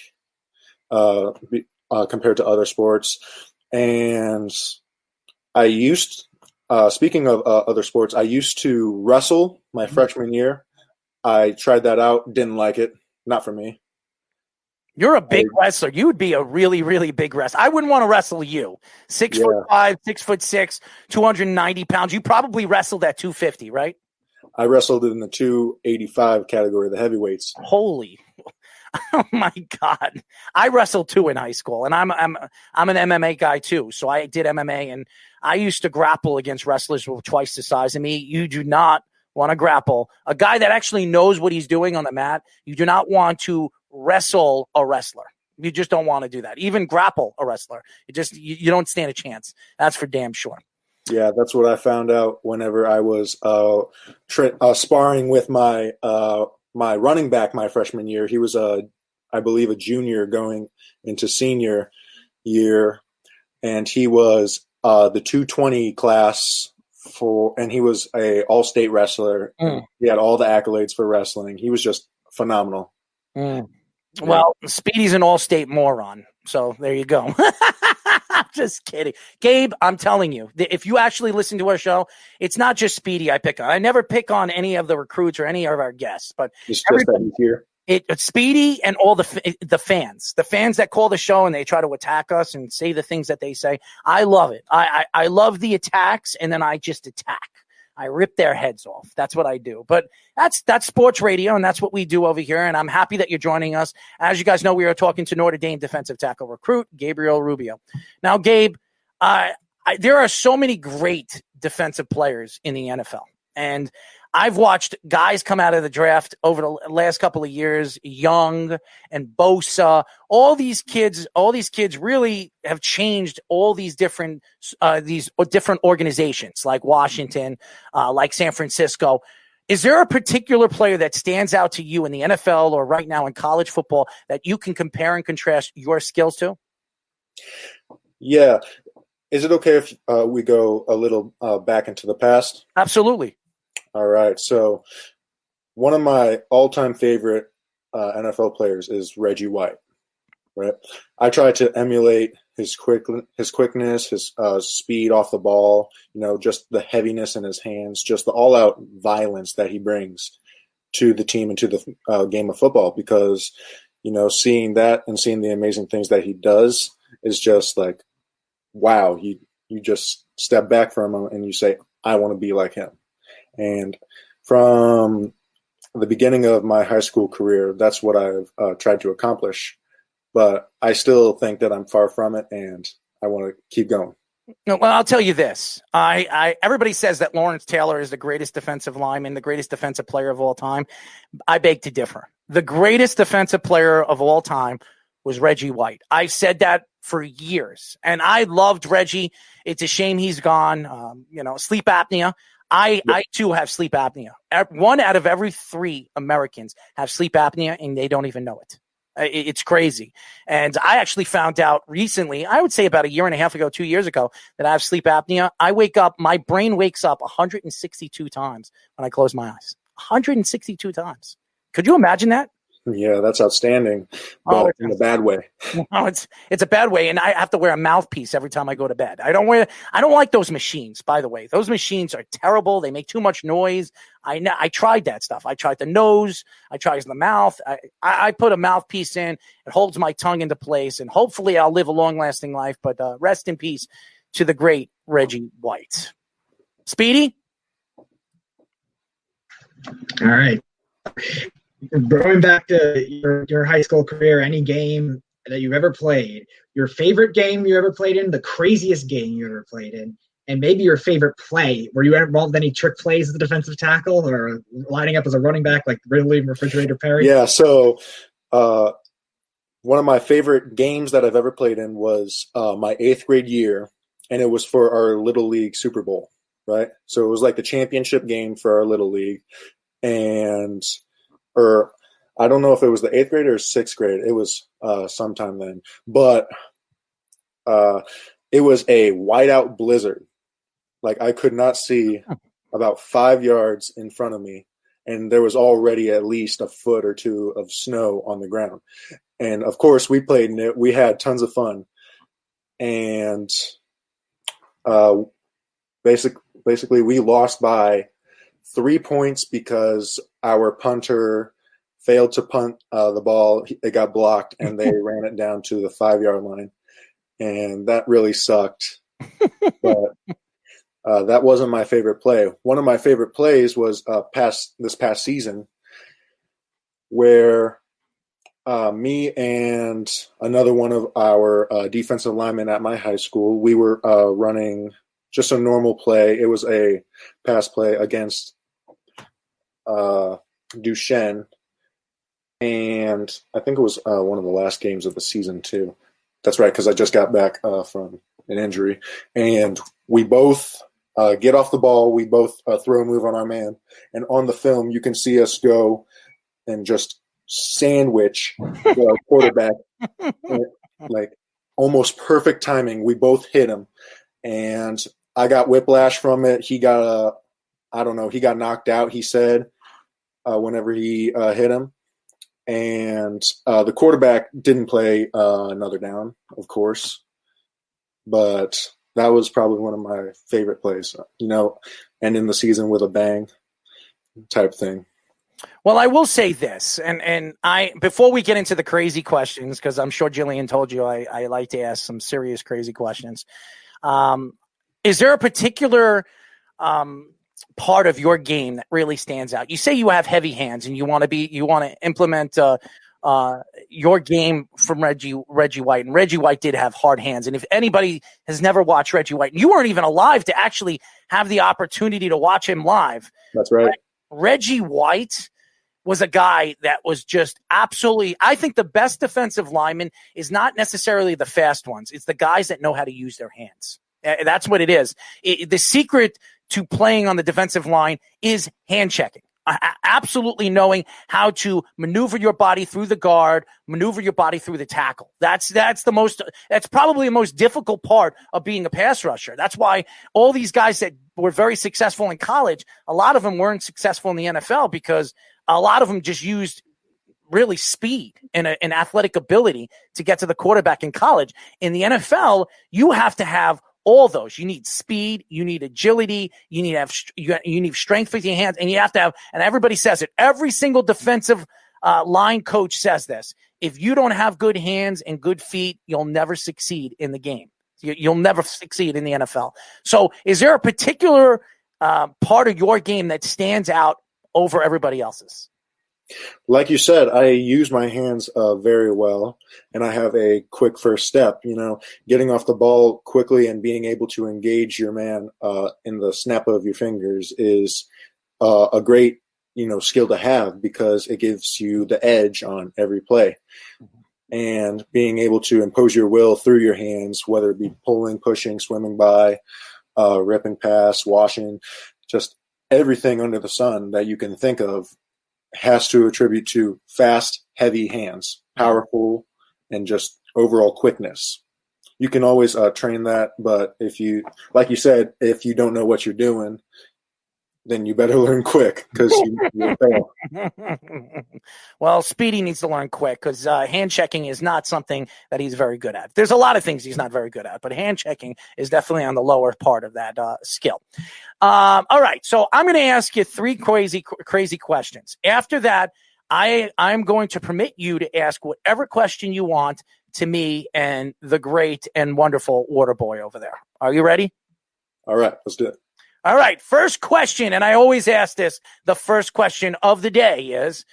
compared to other sports. And I used speaking of other sports, I used to wrestle my freshman year. I tried that out. Didn't like it. Not for me. You're a big wrestler. You would be a really, really big wrestler. I wouldn't want to wrestle you. 6'5", 6'6", 290 pounds. You probably wrestled at 250, right? I wrestled in the 285 category, the heavyweights. Holy. Oh my God. I wrestled too in high school, and I'm an MMA guy too. So I did MMA, and I used to grapple against wrestlers who were twice the size of me. You do not want to grapple a guy that actually knows what he's doing on the mat. You do not want to wrestle a wrestler. You just don't want to do that. Even grapple a wrestler. You don't stand a chance. That's for damn sure. Yeah, that's what I found out whenever I was sparring with my running back my freshman year. He was I believe a junior going into senior year, and he was the 220 class and he was a all-state wrestler. He had all the accolades for wrestling. He was just phenomenal. Well, Speedy's an all-state moron, so there you go. I'm just kidding. Gabe, I'm telling you, if you actually listen to our show, it's not just Speedy I pick on. I never pick on any of the recruits or any of our guests, but it's just that he's here. It's Speedy and all the fans that call the show and they try to attack us and say the things that they say. I love it. I love the attacks, and then I just attack. I rip their heads off. That's what I do. But that's sports radio, and that's what we do over here. And I'm happy that you're joining us. As you guys know, we are talking to Notre Dame defensive tackle recruit Gabriel Rubio. Now, Gabe, there are so many great defensive players in the NFL, and I've watched guys come out of the draft over the last couple of years, Young and Bosa. All these kids really have changed all these different organizations like Washington, like San Francisco. Is there a particular player that stands out to you in the NFL or right now in college football that you can compare and contrast your skills to? Yeah. Is it okay if we go a little back into the past? Absolutely. All right. So one of my all-time favorite NFL players is Reggie White. Right. I try to emulate his quickness, his speed off the ball, just the heaviness in his hands, just the all-out violence that he brings to the team and to the game of football. Because, seeing that and seeing the amazing things that he does is just like, wow, you just step back from him and you say, I want to be like him. And from the beginning of my high school career, that's what I've tried to accomplish. But I still think that I'm far from it, and I want to keep going. Well, I'll tell you this. Everybody says that Lawrence Taylor is the greatest defensive lineman, the greatest defensive player of all time. I beg to differ. The greatest defensive player of all time was Reggie White. I've said that for years, and I loved Reggie. It's a shame he's gone. Sleep apnea. I too have sleep apnea. 1 out of every 3 Americans have sleep apnea, and they don't even know it. It's crazy. And I actually found out recently, I would say about 1.5 years ago, 2 years ago, that I have sleep apnea. My brain wakes up 162 times when I close my eyes. 162 times. Could you imagine that? Yeah, that's outstanding, but in a bad way. No, it's a bad way, and I have to wear a mouthpiece every time I go to bed. I don't like those machines, by the way. Those machines are terrible. They make too much noise. I tried that stuff. I tried the nose. I tried the mouth. I put a mouthpiece in. It holds my tongue into place, and hopefully I'll live a long-lasting life. But rest in peace to the great Reggie White. Speedy? All right. Going back to your high school career, any game that you've ever played, your favorite game you ever played in, the craziest game you ever played in, and maybe your favorite play. Were you involved in any trick plays as a defensive tackle or lining up as a running back like Ridley and Refrigerator Perry? Yeah, so one of my favorite games that I've ever played in was my 8th grade year, and it was for our Little League Super Bowl, right? So it was like the championship game for our Little League, or I don't know if it was the 8th grade or 6th grade. It was sometime then. But it was a whiteout blizzard. Like I could not see about 5 yards in front of me. And there was already at least a foot or 2 of snow on the ground. And, of course, we played in it. We had tons of fun. And basically we lost by 3 points because our punter failed to punt the ball. It got blocked, and they ran it down to the 5-yard line. And that really sucked. But that wasn't my favorite play. One of my favorite plays was this past season where me and another one of our defensive linemen at my high school, we were running just a normal play. It was a pass play against Duchenne, and I think it was one of the last games of the season too. That's right, because I just got back from an injury, and we both get off the ball. We both throw a move on our man, and on the film you can see us go and just sandwich the quarterback, like almost perfect timing. We both hit him, and I got whiplash from it. He got he got knocked out, he said, whenever he hit him. And the quarterback didn't play another down, of course. But that was probably one of my favorite plays, ending the season with a bang type thing. Well, I will say this, and before we get into the crazy questions, because I'm sure Jillian told you I like to ask some serious crazy questions. Is there a particular part of your game that really stands out? You say you have heavy hands, and you want to implement your game from Reggie White, and Reggie White did have hard hands. And if anybody has never watched Reggie White, you weren't even alive to actually have the opportunity to watch him live. That's right. Reggie White was a guy that was just absolutely, I think the best defensive lineman is not necessarily the fast ones. It's the guys that know how to use their hands. That's what it is. The secret to playing on the defensive line is hand checking. Absolutely knowing how to maneuver your body through the guard, maneuver your body through the tackle. That's probably the most difficult part of being a pass rusher. That's why all these guys that were very successful in college, a lot of them weren't successful in the NFL because a lot of them just used really speed and athletic ability to get to the quarterback in college. In the NFL, you have to have all those. You need speed, you need agility, you need strength with your hands, and you have to have, and everybody says it, every single defensive line coach says this. If you don't have good hands and good feet, you'll never succeed in the game. You'll never succeed in the NFL. So is there a particular part of your game that stands out over everybody else's? Like you said, I use my hands very well, and I have a quick first step. Getting off the ball quickly and being able to engage your man in the snap of your fingers is a great, skill to have because it gives you the edge on every play. And being able to impose your will through your hands, whether it be pulling, pushing, swimming by, ripping pass, washing, just everything under the sun that you can think of has to attribute to fast, heavy hands, powerful, and just overall quickness. You can always train that, but like you said, if you don't know what you're doing, then you better learn quick because you'll fail. Well, Speedy needs to learn quick because hand checking is not something that he's very good at. There's a lot of things he's not very good at, but hand checking is definitely on the lower part of that skill. All right, so I'm going to ask you 3 crazy questions. After that, I'm going to permit you to ask whatever question you want to me and the great and wonderful water boy over there. Are you ready? All right, let's do it. All right, first question, and I always ask this, the first question of the day is,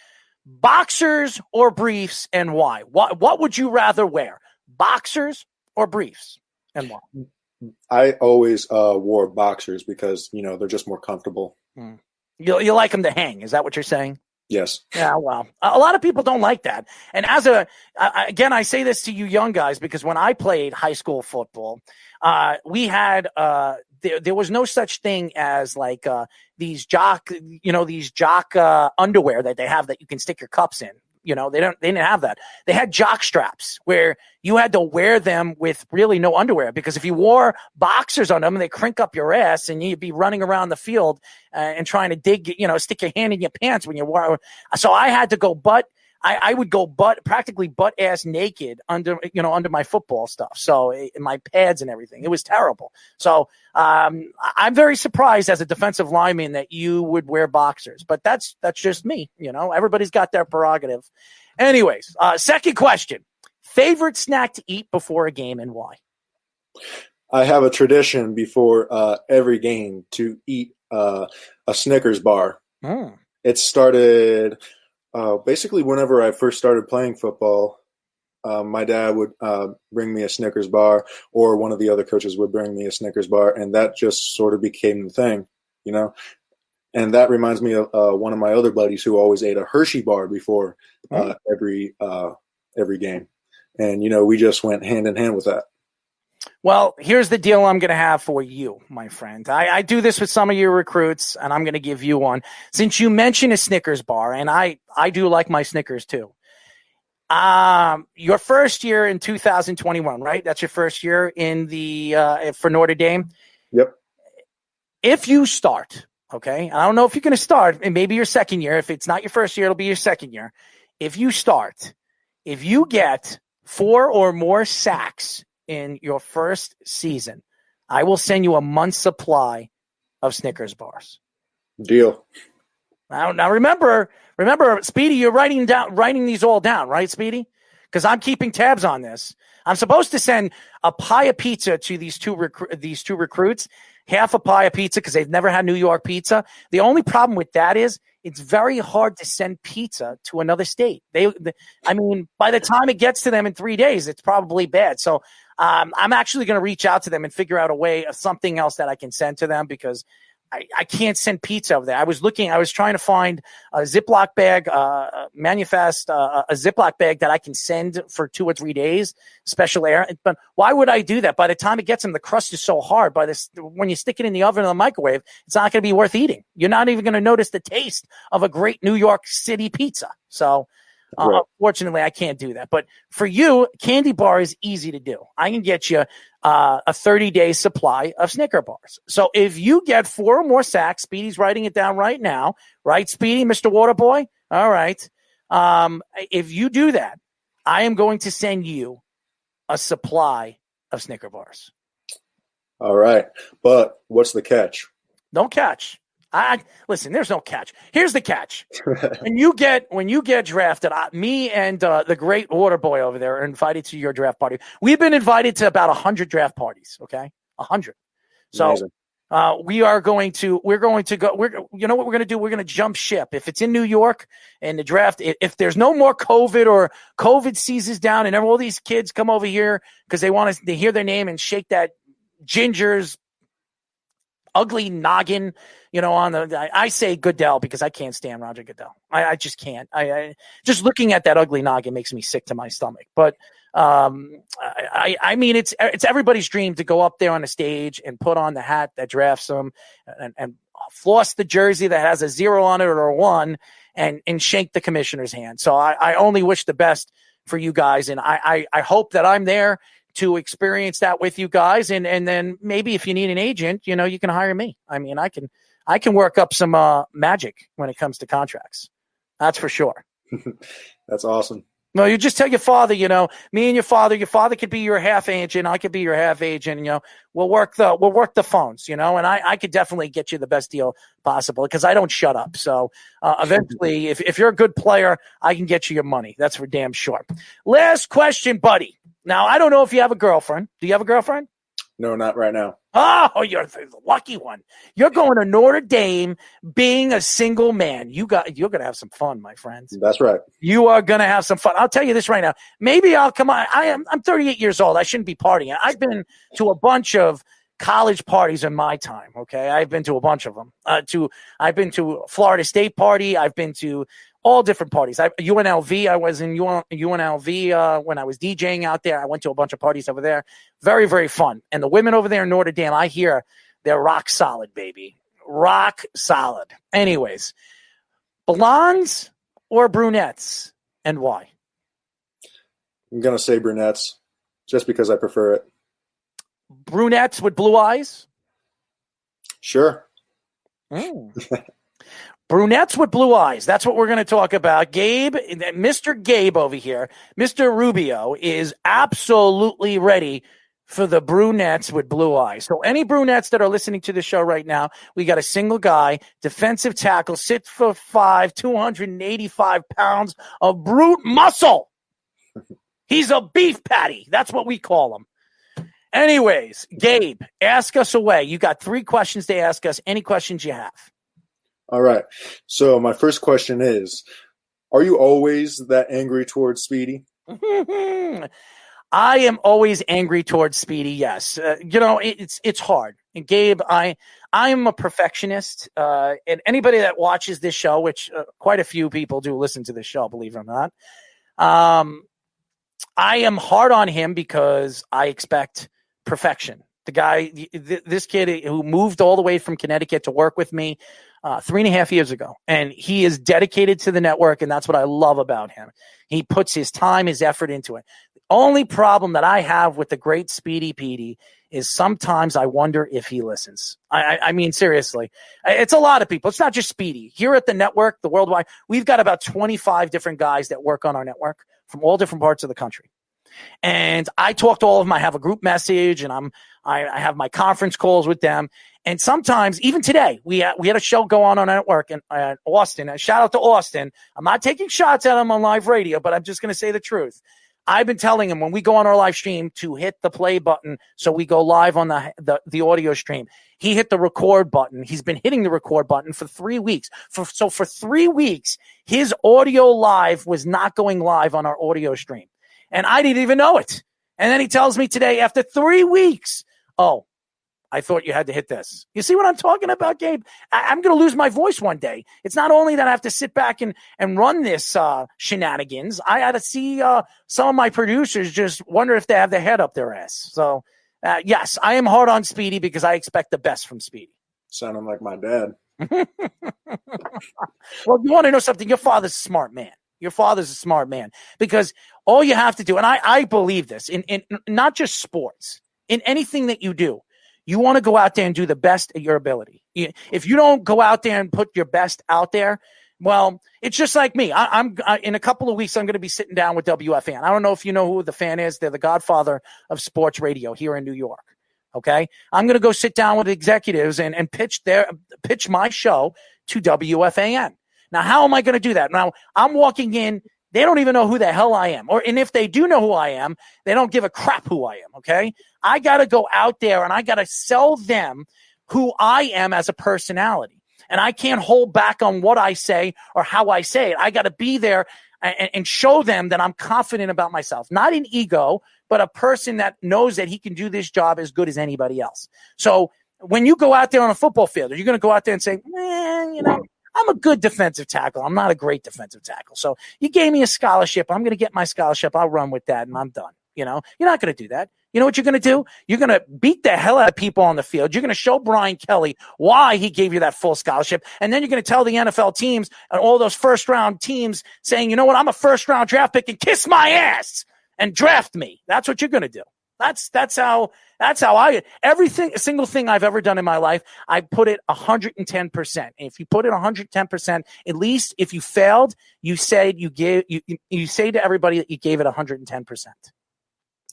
boxers or briefs, and why? What would you rather wear, boxers or briefs, and why? I always wore boxers because, they're just more comfortable. You like them to hang, is that what you're saying? Yes. Yeah, well, a lot of people don't like that. And again, I say this to you young guys because when I played high school football, we had there was no such thing as like these jock underwear that they have that you can stick your cups in. They didn't have that. They had jock straps where you had to wear them with really no underwear because if you wore boxers on them, they crink up your ass and you'd be running around the field and trying to stick your hand in your pants when you wore. So I had to go I would go practically butt ass naked under my football stuff. So my pads and everything, it was terrible. So I'm very surprised as a defensive lineman that you would wear boxers, but that's just me. Everybody's got their prerogative. Anyways, second question, favorite snack to eat before a game and why? I have a tradition before every game to eat a Snickers bar. It started basically whenever I first started playing football. My dad would bring me a Snickers bar, or one of the other coaches would bring me a Snickers bar, and that just sort of became the thing, And that reminds me of one of my other buddies who always ate a Hershey bar before every game, and we just went hand in hand with that. Well, here's the deal I'm going to have for you, my friend. I do this with some of your recruits, and I'm going to give you one. Since you mentioned a Snickers bar, and I do like my Snickers too. Your first year in 2021, right? That's your first year in for Notre Dame? Yep. If you start, okay, I don't know if you're going to start, and maybe your second year. If it's not your first year, it'll be your second year. If you get 4 or more sacks in your first season, I will send you a month's supply of Snickers bars. Deal. Now remember, Speedy, you're writing these all down, right, Speedy? Because I'm keeping tabs on this. I'm supposed to send a pie of pizza to these two recruits, half a pie of pizza because they've never had New York pizza. The only problem with that is it's very hard to send pizza to another state. By the time it gets to them in 3 days, it's probably bad. So I'm actually going to reach out to them and figure out a way of something else that I can send to them because I can't send pizza over there. I was trying to find a Ziploc bag, a Ziploc bag that I can send for 2 or 3 days, special air. But why would I do that? By the time it gets in, the crust is so hard. When you stick it in the oven or the microwave, it's not going to be worth eating. You're not even going to notice the taste of a great New York City pizza. So, Right. Unfortunately, I can't do that. But for you, candy bar is easy to do. I can get you a 30-day supply of Snicker bars. So if you get 4 or more sacks, Speedy's writing it down right now. Right, Speedy, Mr. Waterboy? All right. If you do that, I am going to send you a supply of Snicker bars. All right. But what's the catch? No catch. Listen, there's no catch. Here's the catch. When you get drafted, me and the great water boy over there are invited to your draft party. We've been invited to about 100 draft parties. Okay, 100. So Amazing. we're going to go. You know what we're going to do? We're going to jump ship. If it's in New York and the draft, if there's no more COVID or COVID seizes down and all these kids come over here because they want to hear their name and shake that Ginger's ugly noggin, on I say Goodell because I can't stand Roger Goodell. I just can't. I just looking at that ugly noggin makes me sick to my stomach. But I mean, it's everybody's dream to go up there on the stage and put on the hat that drafts them and floss the jersey that has a 0 on it or a 1 and shake the commissioner's hand. So I only wish the best for you guys. And I hope that I'm there to experience that with you guys. And then maybe if you need an agent, you can hire me. I mean, I can work up some magic when it comes to contracts. That's for sure. That's awesome. No, you just tell your father, me and your father could be your half agent. I could be your half agent. We'll work the phones, and I could definitely get you the best deal possible because I don't shut up. So eventually, if you're a good player, I can get you your money. That's for damn sure. Last question, buddy. Now, I don't know if you have a girlfriend. Do you have a girlfriend? No, not right now. Oh, you're the lucky one. You're going to Notre Dame being a single man. You're going to have some fun, my friends. That's right. You are going to have some fun. I'll tell you this right now. Maybe I'll come on. I'm 38 years old. I shouldn't be partying. I've been to a bunch of college parties in my time. Okay. I've been to a bunch of them. I've been to Florida State party. I've been to all different parties. UNLV, I was in UNLV when I was DJing out there. I went to a bunch of parties over there. Very, very fun. And the women over there in Notre Dame, I hear they're rock solid, baby. Rock solid. Anyways, blondes or brunettes, and why? I'm going to say brunettes just because I prefer it. Brunettes with blue eyes? Sure. Brunettes with blue eyes. That's what we're going to talk about. Gabe, Mr. Gabe over here, Mr. Rubio is absolutely ready for the brunettes with blue eyes. So any brunettes that are listening to the show right now, we got a single guy, defensive tackle, 6'5", 285 pounds of brute muscle. He's a beef patty. That's what we call him. Anyways, Gabe, ask us away. You got 3 questions to ask us. Any questions you have? All right. So my first question is, are you always that angry towards Speedy? I am always angry towards Speedy, yes. It's hard. And Gabe, I'm a perfectionist. And anybody that watches this show, which quite a few people do listen to this show, believe it or not, I am hard on him because I expect perfection. The guy, this kid who moved all the way from Connecticut to work with me 3.5 years ago, and he is dedicated to the network, and that's what I love about him. He puts his time, his effort into it. The only problem that I have with the great Speedy Petey is sometimes I wonder if he listens. I mean, seriously, it's a lot of people. It's not just Speedy. Here at the network, the worldwide, we've got about 25 different guys that work on our network from all different parts of the country. And I talk to all of them. I have a group message, and I have my conference calls with them. And sometimes, even today, we had a show go on our network in Austin. Shout out to Austin. I'm not taking shots at him on live radio, but I'm just going to say the truth. I've been telling him when we go on our live stream to hit the play button so we go live on the audio stream. He hit the record button. He's been hitting the record button for 3 weeks. For 3 weeks, his audio live was not going live on our audio stream. And I didn't even know it. And then he tells me today, after 3 weeks, oh, I thought you had to hit this. You see what I'm talking about, Gabe? I'm going to lose my voice one day. It's not only that I have to sit back and run this shenanigans. I had to see some of my producers just wonder if they have their head up their ass. So, yes, I am hard on Speedy because I expect the best from Speedy. Sounding like my dad. Well, you want to know something? Your father's a smart man. Your father's a smart man because all you have to do, and I believe this, in not just sports, in anything that you do, you want to go out there and do the best at your ability. If you don't go out there and put your best out there, well, it's just like me. I'm in a couple of weeks, I'm going to be sitting down with WFAN. I don't know if you know who the fan is. They're the godfather of sports radio here in New York. Okay. I'm going to go sit down with executives and pitch my show to WFAN. Now, how am I going to do that? Now, I'm walking in. They don't even know who the hell I am. And if they do know who I am, they don't give a crap who I am, okay? I got to go out there and I got to sell them who I am as a personality. And I can't hold back on what I say or how I say it. I got to be there and show them that I'm confident about myself. Not an ego, but a person that knows that he can do this job as good as anybody else. So when you go out there on a football field, are you going to go out there and say, I'm a good defensive tackle. I'm not a great defensive tackle. So you gave me a scholarship. I'm going to get my scholarship. I'll run with that, and I'm done. You're not going to do that. You know what you're going to do? You're going to beat the hell out of people on the field. You're going to show Brian Kelly why he gave you that full scholarship. And then you're going to tell the NFL teams and all those first-round teams saying, you know what, I'm a first-round draft pick and kiss my ass and draft me. That's what you're going to do. That's how everything, a single thing I've ever done in my life, I put it 110%. And if you put it 110%, at least if you failed, you say to everybody that you gave it 110%.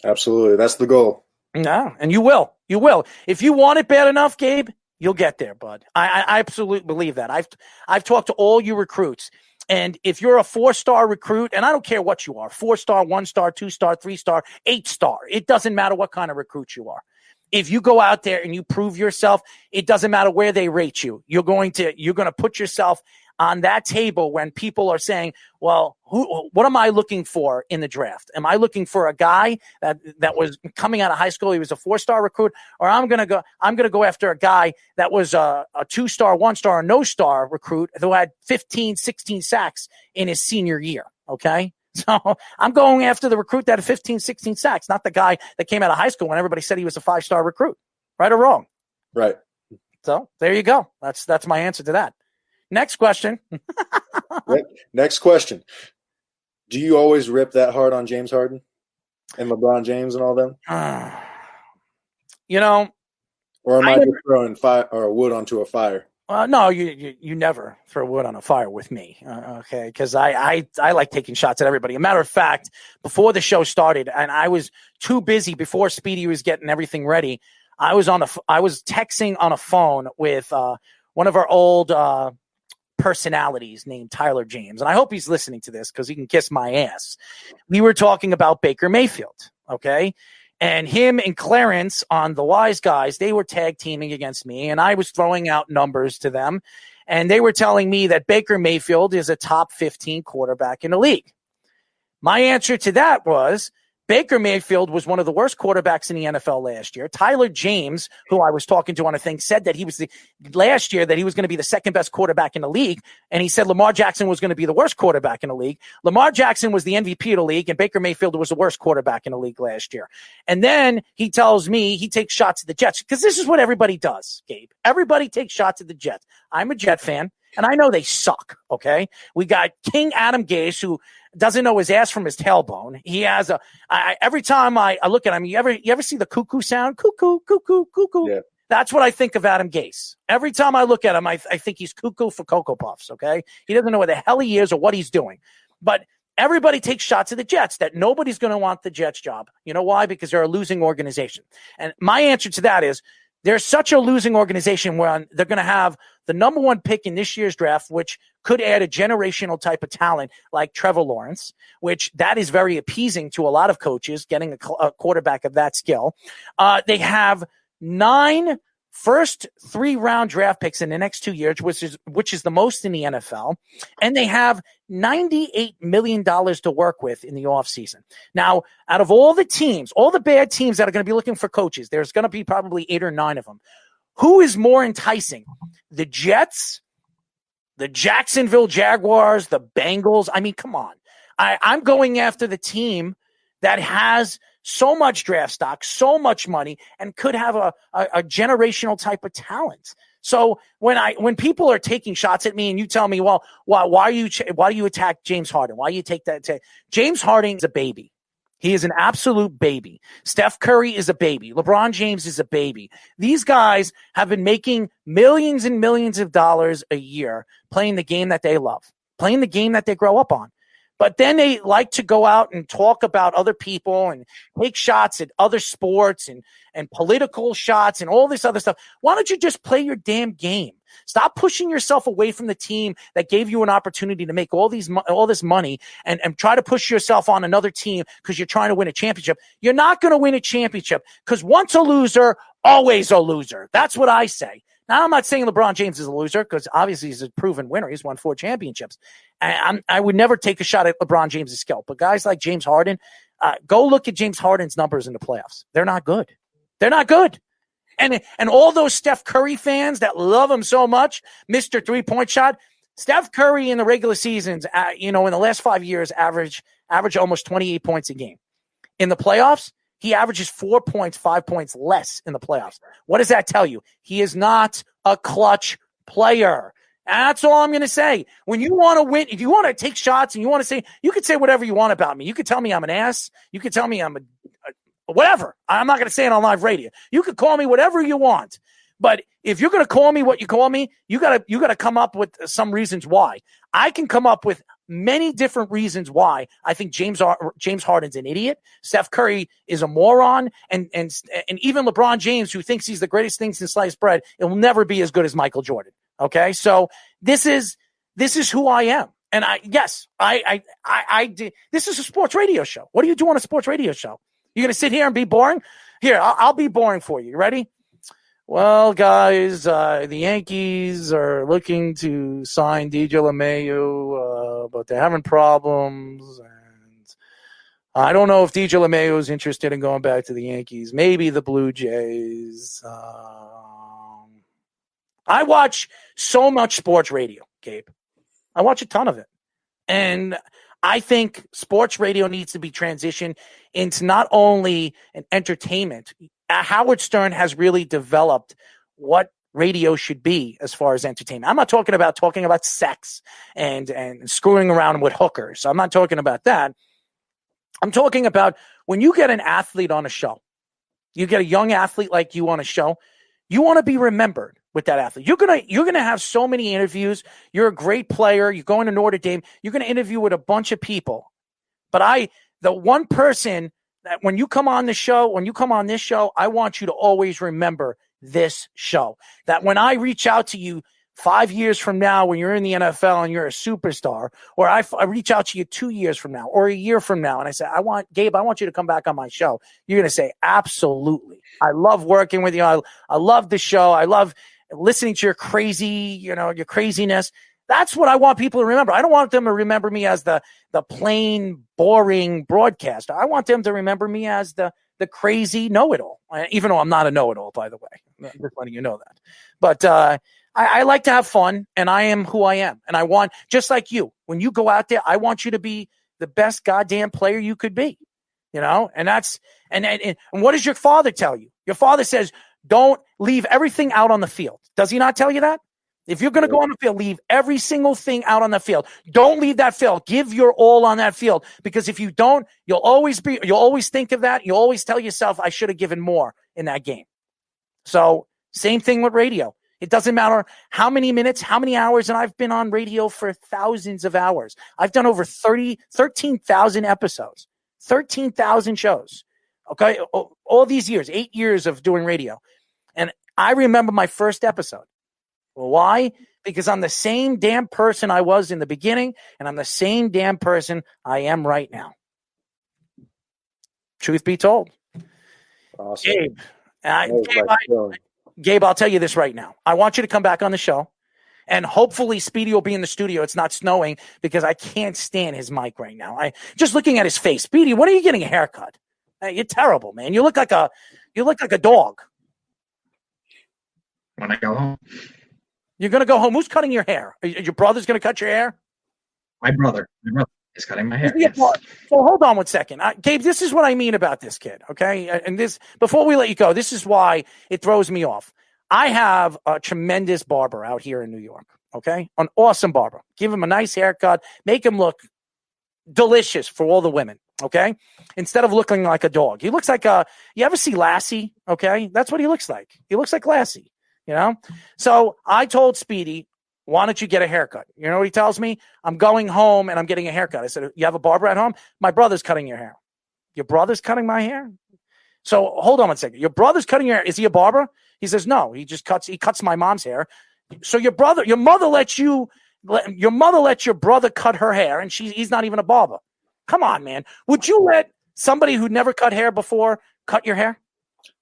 Absolutely. That's the goal. No, and you will. You will. If you want it bad enough, Gabe, you'll get there, bud. I absolutely believe that. I've talked to all you recruits. And if you're a 4-star recruit, and I don't care what you are, 4-star, 1-star, 2-star, 3-star, 8-star, it doesn't matter what kind of recruit you are. If you go out there and you prove yourself, it doesn't matter where they rate you. You're going to put yourself on that table when people are saying, well, what am I looking for in the draft? Am I looking for a guy that was coming out of high school? He was a 4-star recruit, or I'm going to go after a guy that was a 2-star, 1-star, no-star recruit who had 15, 16 sacks in his senior year. Okay. So I'm going after the recruit that had 15, 16 sacks, not the guy that came out of high school when everybody said he was a 5-star recruit. Right or wrong? Right. So there you go. That's my answer to that. Next question. Next question. Do you always rip that hard on James Harden and LeBron James and all them? Or am I just throwing fire or wood onto a fire? No, you never throw wood on a fire with me, okay? Because I like taking shots at everybody. A matter of fact, before the show started, and I was too busy before Speedy was getting everything ready, I was texting on a phone with one of our old personalities named Tyler James. And I hope he's listening to this because he can kiss my ass. We were talking about Baker Mayfield, okay? And him and Clarence on the Wise Guys, they were tag teaming against me, and I was throwing out numbers to them. And they were telling me that Baker Mayfield is a top 15 quarterback in the league. My answer to that was Baker Mayfield was one of the worst quarterbacks in the NFL last year. Tyler James, who I was talking to on a thing, said that he was last year that he was going to be the second best quarterback in the league. And he said Lamar Jackson was going to be the worst quarterback in the league. Lamar Jackson was the MVP of the league, and Baker Mayfield was the worst quarterback in the league last year. And then he tells me he takes shots at the Jets because this is what everybody does, Gabe. Everybody takes shots at the Jets. I'm a Jet fan, and I know they suck, okay? We got King Adam Gase, who doesn't know his ass from his tailbone. He has every time I look at him, you ever see the cuckoo sound? Cuckoo, cuckoo, cuckoo. Yeah. That's what I think of Adam Gase. Every time I look at him, I think he's cuckoo for Cocoa Puffs, okay? He doesn't know where the hell he is or what he's doing. But everybody takes shots at the Jets, that nobody's going to want the Jets job. You know why? Because they're a losing organization. And my answer to that is they're such a losing organization where they're going to have the number 1 pick in this year's draft, which could add a generational type of talent like Trevor Lawrence, which that is very appeasing to a lot of coaches, getting a quarterback of that skill. They have 9 first 3-round draft picks in the next 2 years, which is the most in the NFL, and they have $98 million to work with in the offseason. Now, out of all the teams, all the bad teams that are going to be looking for coaches, there's going to be probably 8 or 9 of them. Who is more enticing? The Jets, the Jacksonville Jaguars, the Bengals? I mean, come on. I'm going after the team that has so much draft stock, so much money, and could have a generational type of talent. So when people are taking shots at me and you tell me, well, why do you attack James Harden? Why do you take that? James Harden is a baby. He is an absolute baby. Steph Curry is a baby. LeBron James is a baby. These guys have been making millions and millions of dollars a year playing the game that they love, playing the game that they grow up on. But then they like to go out and talk about other people and take shots at other sports and political shots and all this other stuff. Why don't you just play your damn game? Stop pushing yourself away from the team that gave you an opportunity to make all this money and try to push yourself on another team because you're trying to win a championship. You're not going to win a championship because once a loser, always a loser. That's what I say. Now, I'm not saying LeBron James is a loser because obviously he's a proven winner. He's won 4 championships. I would never take a shot at LeBron James' skill. But guys like James Harden, go look at James Harden's numbers in the playoffs. They're not good. They're not good. And all those Steph Curry fans that love him so much, Mr. Three-Point Shot, Steph Curry in the regular seasons, in the last 5 years, average almost 28 points a game. In the playoffs, he averages 4 points, 5 points less in the playoffs. What does that tell you? He is not a clutch player. And that's all I'm going to say. When you want to win, if you want to take shots and you want to say, you could say whatever you want about me. You could tell me I'm an ass. You could tell me I'm whatever. I'm not going to say it on live radio. You could call me whatever you want. But if you're going to call me what you call me, you got to come up with some reasons why. I can come up with many different reasons why I think James Harden's an idiot. Steph Curry is a moron, and even LeBron James, who thinks he's the greatest thing since sliced bread, it will never be as good as Michael Jordan. Okay, so this is who I am, and this is a sports radio show. What do you do on a sports radio show? You're going to sit here and be boring? Here, I'll be boring for you. You ready? Well, guys, the Yankees are looking to sign DJ LeMahieu, but they're having problems. And I don't know if DJ LeMahieu is interested in going back to the Yankees. Maybe the Blue Jays. I watch so much sports radio, Gabe. I watch a ton of it. And I think sports radio needs to be transitioned into not only an entertainment. Howard Stern has really developed what radio should be as far as entertainment. I'm not talking about sex and screwing around with hookers. I'm not talking about that. I'm talking about when you get an athlete on a show, you get a young athlete like you on a show, you want to be remembered with that athlete. You're gonna have so many interviews. You're a great player. You're going to Notre Dame. You're going to interview with a bunch of people. But the one person that when you come on this show, I want you to always remember this show. That when I reach out to you 5 years from now, when you're in the NFL and you're a superstar, or I reach out to you 2 years from now or a year from now, and I say, Gabe, I want you to come back on my show. You're going to say, absolutely. I love working with you. I love the show. I love listening to your craziness. That's what I want people to remember. I don't want them to remember me as the plain, boring broadcaster. I want them to remember me as the crazy know-it-all, even though I'm not a know-it-all, by the way. I'm just letting you know that. But I like to have fun, and I am who I am. And I want, just like you, when you go out there, I want you to be the best goddamn player you could be. And that's and what does your father tell you? Your father says, don't leave everything out on the field. Does he not tell you that? If you're going to go on the field, leave every single thing out on the field. Don't leave that field. Give your all on that field, because if you don't, you'll always think of that. You'll always tell yourself, I should have given more in that game. So same thing with radio. It doesn't matter how many minutes, how many hours, and I've been on radio for thousands of hours. I've done over 13,000 episodes, 13,000 shows. Okay. All these years, 8 years of doing radio. And I remember my first episode. Well, why? Because I'm the same damn person I was in the beginning, and I'm the same damn person I am right now. Truth be told. Awesome. Gabe, Gabe, I'll tell you this right now. I want you to come back on the show, and hopefully Speedy will be in the studio. It's not snowing because I can't stand his mic right now. I just looking at his face. Speedy, when are you getting a haircut? You're terrible, man. You look like a dog. When I go home. You're gonna go home. Who's cutting your hair? Your brother's gonna cut your hair? My brother is cutting my hair. Yes. So hold on 1 second. Gabe, this is what I mean about this kid, okay? And this, before we let you go, this is why it throws me off. I have a tremendous barber out here in New York, okay? An awesome barber. Give him a nice haircut. Make him look delicious for all the women, okay? Instead of looking like a dog. He looks like you ever see Lassie, okay? That's what he looks like. He looks like Lassie, you know? So I told Speedy, why don't you get a haircut? You know what he tells me? I'm going home and I'm getting a haircut. I said, you have a barber at home? My brother's cutting your hair. Your brother's cutting my hair? So hold on 1 second. Your brother's cutting your hair. Is he a barber? He says, no, he cuts my mom's hair. So your mother lets your brother cut her hair and he's not even a barber. Come on, man. Would you let somebody who never cut hair before cut your hair?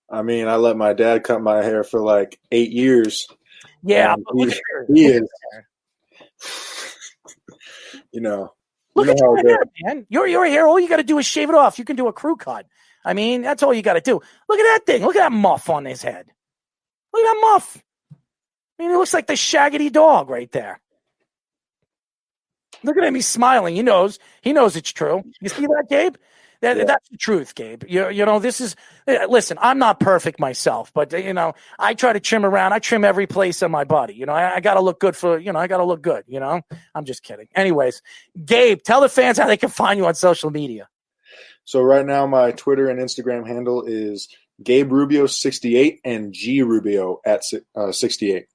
I mean, I let my dad cut my hair for like 8 years. Yeah, he is. You know. Look at your hair, man. Your hair, all you got to do is shave it off. You can do a crew cut. I mean, that's all you got to do. Look at that thing. Look at that muff on his head. Look at that muff. I mean, it looks like the Shaggy Dog right there. Look at him. He's smiling. He knows it's true. You see that, Gabe? That's the truth, Gabe. You know, this is, listen, I'm not perfect myself, but, you know, I try to trim around. I trim every place on my body. You know, I got to look good I got to look good, you know. I'm just kidding. Anyways, Gabe, tell the fans how they can find you on social media. So right now, my Twitter and Instagram handle is Gabe Rubio 68 and G Rubio at 68.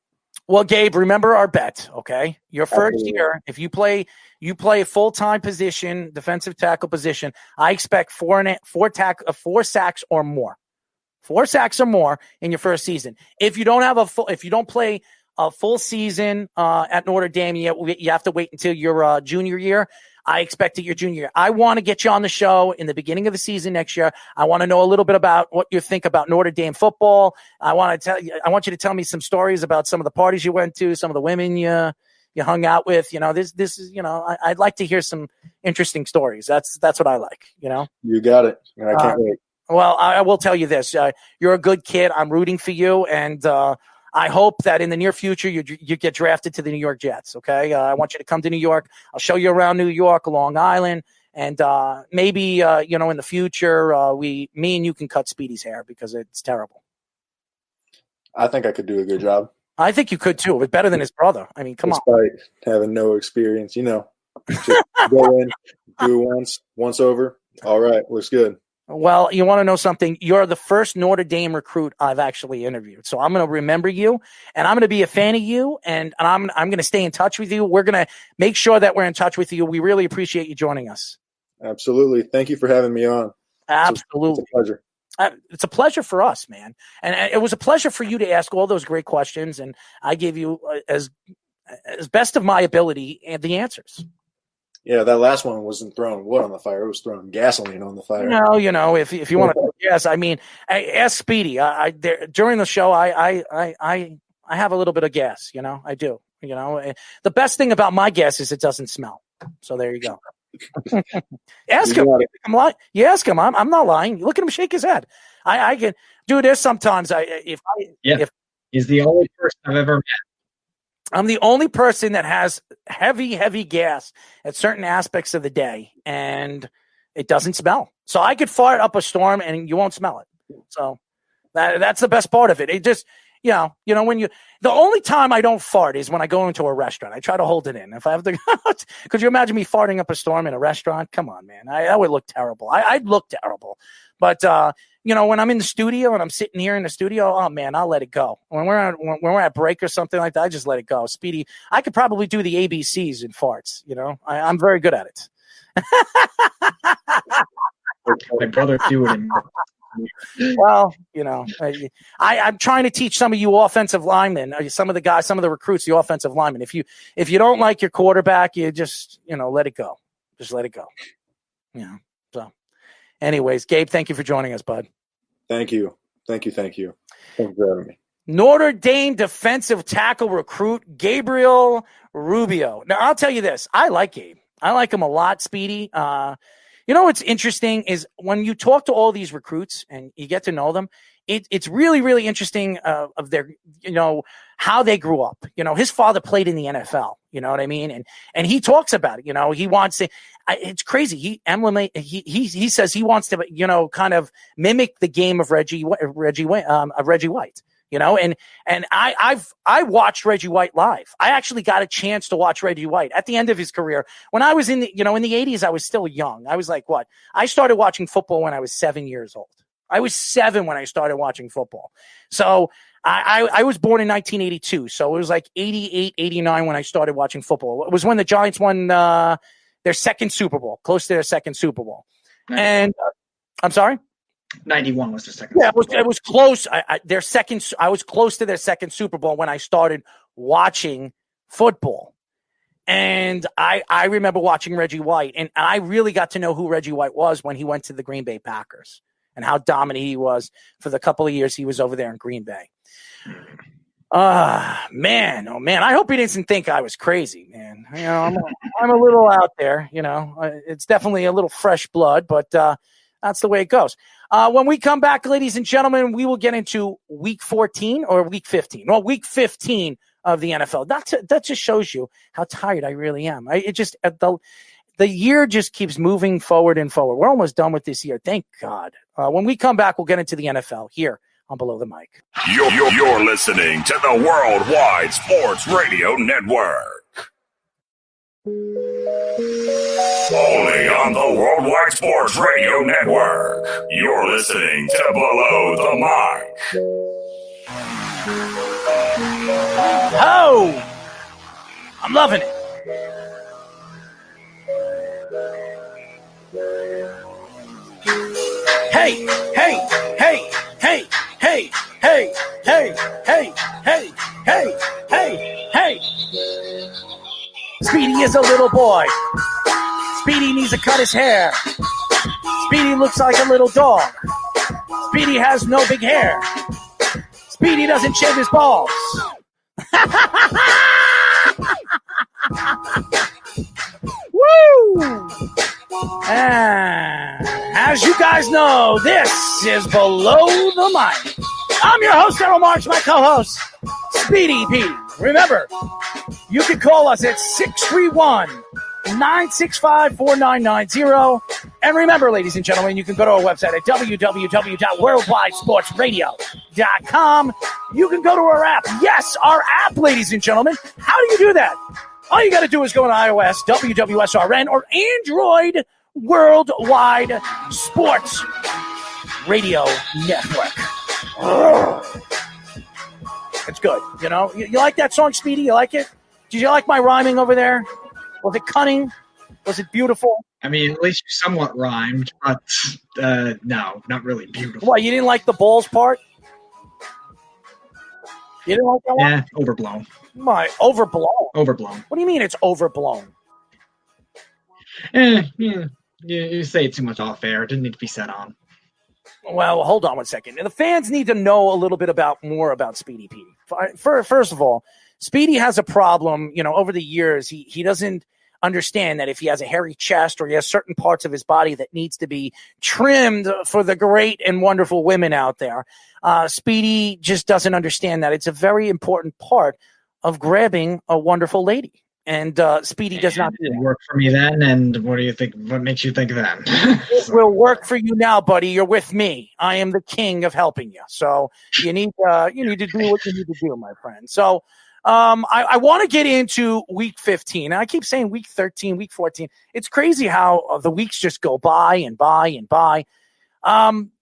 Well, Gabe, remember our bet, okay? Your first year, if you play a full-time position, defensive tackle position, I expect four sacks or more. 4 sacks or more in your first season. If you don't play a full season at Notre Dame, you have to wait until your junior year. I expect it your junior year. I want to get you on the show in the beginning of the season next year. I want to know a little bit about what you think about Notre Dame football. I want you to tell me some stories about some of the parties you went to, some of the women you hung out with. You know, this is, you know, I'd like to hear some interesting stories. That's what I like, you know. You got it. I can't wait. Well, I will tell you this. You're a good kid. I'm rooting for you, and I hope that in the near future you get drafted to the New York Jets, okay? I want you to come to New York. I'll show you around New York, Long Island, and maybe, you know, in the future, me and you can cut Speedy's hair because it's terrible. I think I could do a good job. I think you could, too. It's better than his brother. I mean, come on. Despite having no experience, you know. Just go in, do it once over. All right, looks good. Well, you want to know something? You're the first Notre Dame recruit I've actually interviewed. So I'm going to remember you, and I'm going to be a fan of you, and I'm going to stay in touch with you. We're going to make sure that we're in touch with you. We really appreciate you joining us. Absolutely. Thank you for having me on. Absolutely. It's a pleasure. It's a pleasure for us, man. And it was a pleasure for you to ask all those great questions, and I gave you, as best of my ability, the answers. Yeah, that last one wasn't throwing wood on the fire. It was throwing gasoline on the fire. No, you know, if you want to, yes, I mean, ask Speedy. During the show, I have a little bit of gas. You know, I do. You know, the best thing about my gas is it doesn't smell. So there you go. Ask him. I'm lying. You ask him. I'm not lying. Look at him shake his head. I can do this sometimes. If he's the only person I've ever met. I'm the only person that has heavy gas at certain aspects of the day, and it doesn't smell. So I could fart up a storm, and you won't smell it. So that's the best part of it. It just, you know, the only time I don't fart is when I go into a restaurant. I try to hold it in. If I have to, could you imagine me farting up a storm in a restaurant? Come on, man. That would look terrible. I'd look terrible. But, you know, when I'm in the studio and I'm sitting here in the studio, oh man, I'll let it go. When we're at break or something like that, I just let it go. Speedy, I could probably do the ABCs in farts. You know, I'm very good at it. My brother do it. Well, you know, I'm trying to teach some of you offensive linemen, some of the guys, some of the recruits, the offensive linemen. If you don't like your quarterback, you just, you know, let it go. Just let it go. Yeah. So, anyways, Gabe, thank you for joining us, bud. Thank you. Thank you for having me. Notre Dame defensive tackle recruit Gabriel Rubio. Now, I'll tell you this. I like Gabe. I like him a lot, Speedy. You know what's interesting is when you talk to all these recruits and you get to know them, it's really, really interesting of their, how they grew up. His father played in the NFL. You know what I mean? And he talks about it. He wants to. It's crazy. He says he wants to, kind of mimic the game of Reggie White. And I watched Reggie White live. I actually got a chance to watch Reggie White at the end of his career. When I was in the 80s, I was still young. I was like, what? I started watching football when I was 7 years old. I was 7 when I started watching football. So I was born in 1982. So it was like 88, 89 when I started watching football. It was when the Giants won their second Super Bowl, close to their second Super Bowl. And I'm sorry? 91 was their second. Yeah, it was close. I was close to their second Super Bowl when I started watching football. And I remember watching Reggie White, and I really got to know who Reggie White was when he went to the Green Bay Packers and how dominant he was for the couple of years he was over there in Green Bay. Man, oh man, I hope he didn't think I was crazy, man. I'm a little out there, it's definitely a little fresh blood, but that's the way it goes. When we come back, ladies and gentlemen, we will get into week 14 or week 15. Well, week 15 of the NFL. That just shows you how tired I really am. The year just keeps moving forward and forward. We're almost done with this year. Thank God. When we come back, we'll get into the NFL here on Below the Mic. You're listening to the Worldwide Sports Radio Network. Only on the Worldwide Sports Radio Network. You're listening to Below the Mic. Oh! I'm loving it. Hey, hey, hey, hey, hey, hey, hey, hey, hey, hey, hey, hey. Speedy is a little boy. Speedy needs to cut his hair. Speedy looks like a little dog. Speedy has no big hair. Speedy doesn't shave his balls. Woo! And as you guys know, this is Below the Mic. I'm your host, Errol Marks, my co-host, Speedy P. Remember, you can call us at 631-965-4990. And remember, ladies and gentlemen, you can go to our website at www.worldwidesportsradio.com. You can go to our app. Yes, our app, ladies and gentlemen. How do you do that? All you got to do is go to iOS, WWSRN, or Android Worldwide Sports Radio Network. It's good. You like that song, Speedy? You like it? Did you like my rhyming over there? Was it cunning? Was it beautiful? I mean, at least you somewhat rhymed, but no, not really beautiful. What, you didn't like the balls part? You didn't like that one? Yeah, overblown. My, overblown? Overblown. What do you mean it's overblown? Yeah, you say it too much off air. It didn't need to be said on. Well, hold on one second. The fans need to know a little bit more about Speedy P. First of all, Speedy has a problem. Over the years, he doesn't understand that if he has a hairy chest or he has certain parts of his body that needs to be trimmed for the great and wonderful women out there, Speedy just doesn't understand that it's a very important part of grabbing a wonderful lady. And Speedy does not do that. Work for me then, and what do you think? What makes you think that? It will work for you now, buddy. You're with me. I am the king of helping you. So you need to do what you need to do, my friend. So I want to get into week 15. And I keep saying week 13, week 14. It's crazy how the weeks just go by and by and by.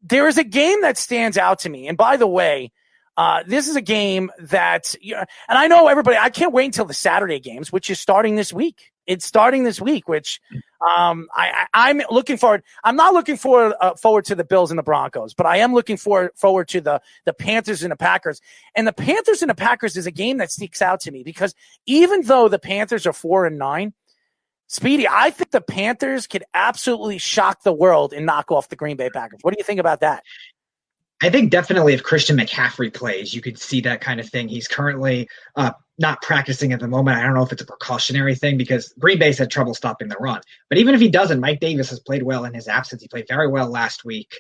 There is a game that stands out to me. And by the way, this is a game that, and I know everybody, I can't wait until the Saturday games, which is starting this week. It's starting this week, which I'm looking forward. I'm not looking forward to the Bills and the Broncos, but I am looking forward to the Panthers and the Packers. And the Panthers and the Packers is a game that sticks out to me because even though the Panthers are 4-9, Speedy, I think the Panthers could absolutely shock the world and knock off the Green Bay Packers. What do you think about that? I think definitely if Christian McCaffrey plays, you could see that kind of thing. He's currently not practicing at the moment. I don't know if it's a precautionary thing because Green Bay's had trouble stopping the run. But even if he doesn't, Mike Davis has played well in his absence. He played very well last week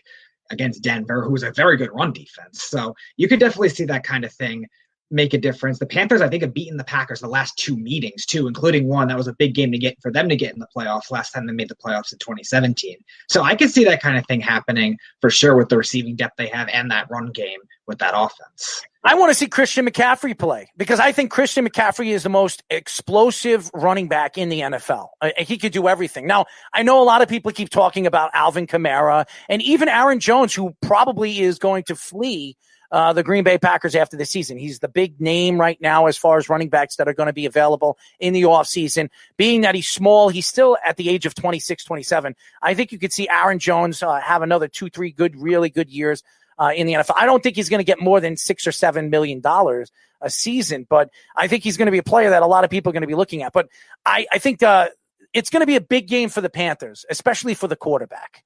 against Denver, who was a very good run defense. So you could definitely see that kind of thing make a difference. The Panthers, I think, have beaten the Packers the last two meetings, too, including one that was a big game to get for them to get in the playoffs last time they made the playoffs in 2017. So I can see that kind of thing happening for sure with the receiving depth they have and that run game with that offense. I want to see Christian McCaffrey play because I think Christian McCaffrey is the most explosive running back in the NFL. He could do everything. Now, I know a lot of people keep talking about Alvin Kamara and even Aaron Jones, who probably is going to flee the Green Bay Packers after the season. He's the big name right now as far as running backs that are going to be available in the offseason. Being that he's small, he's still at the age of 26, 27. I think you could see Aaron Jones have another 2-3 really good years in the NFL. I don't think he's going to get more than $6 or $7 million a season, but I think he's going to be a player that a lot of people are going to be looking at. But I think it's going to be a big game for the Panthers, especially for the quarterback.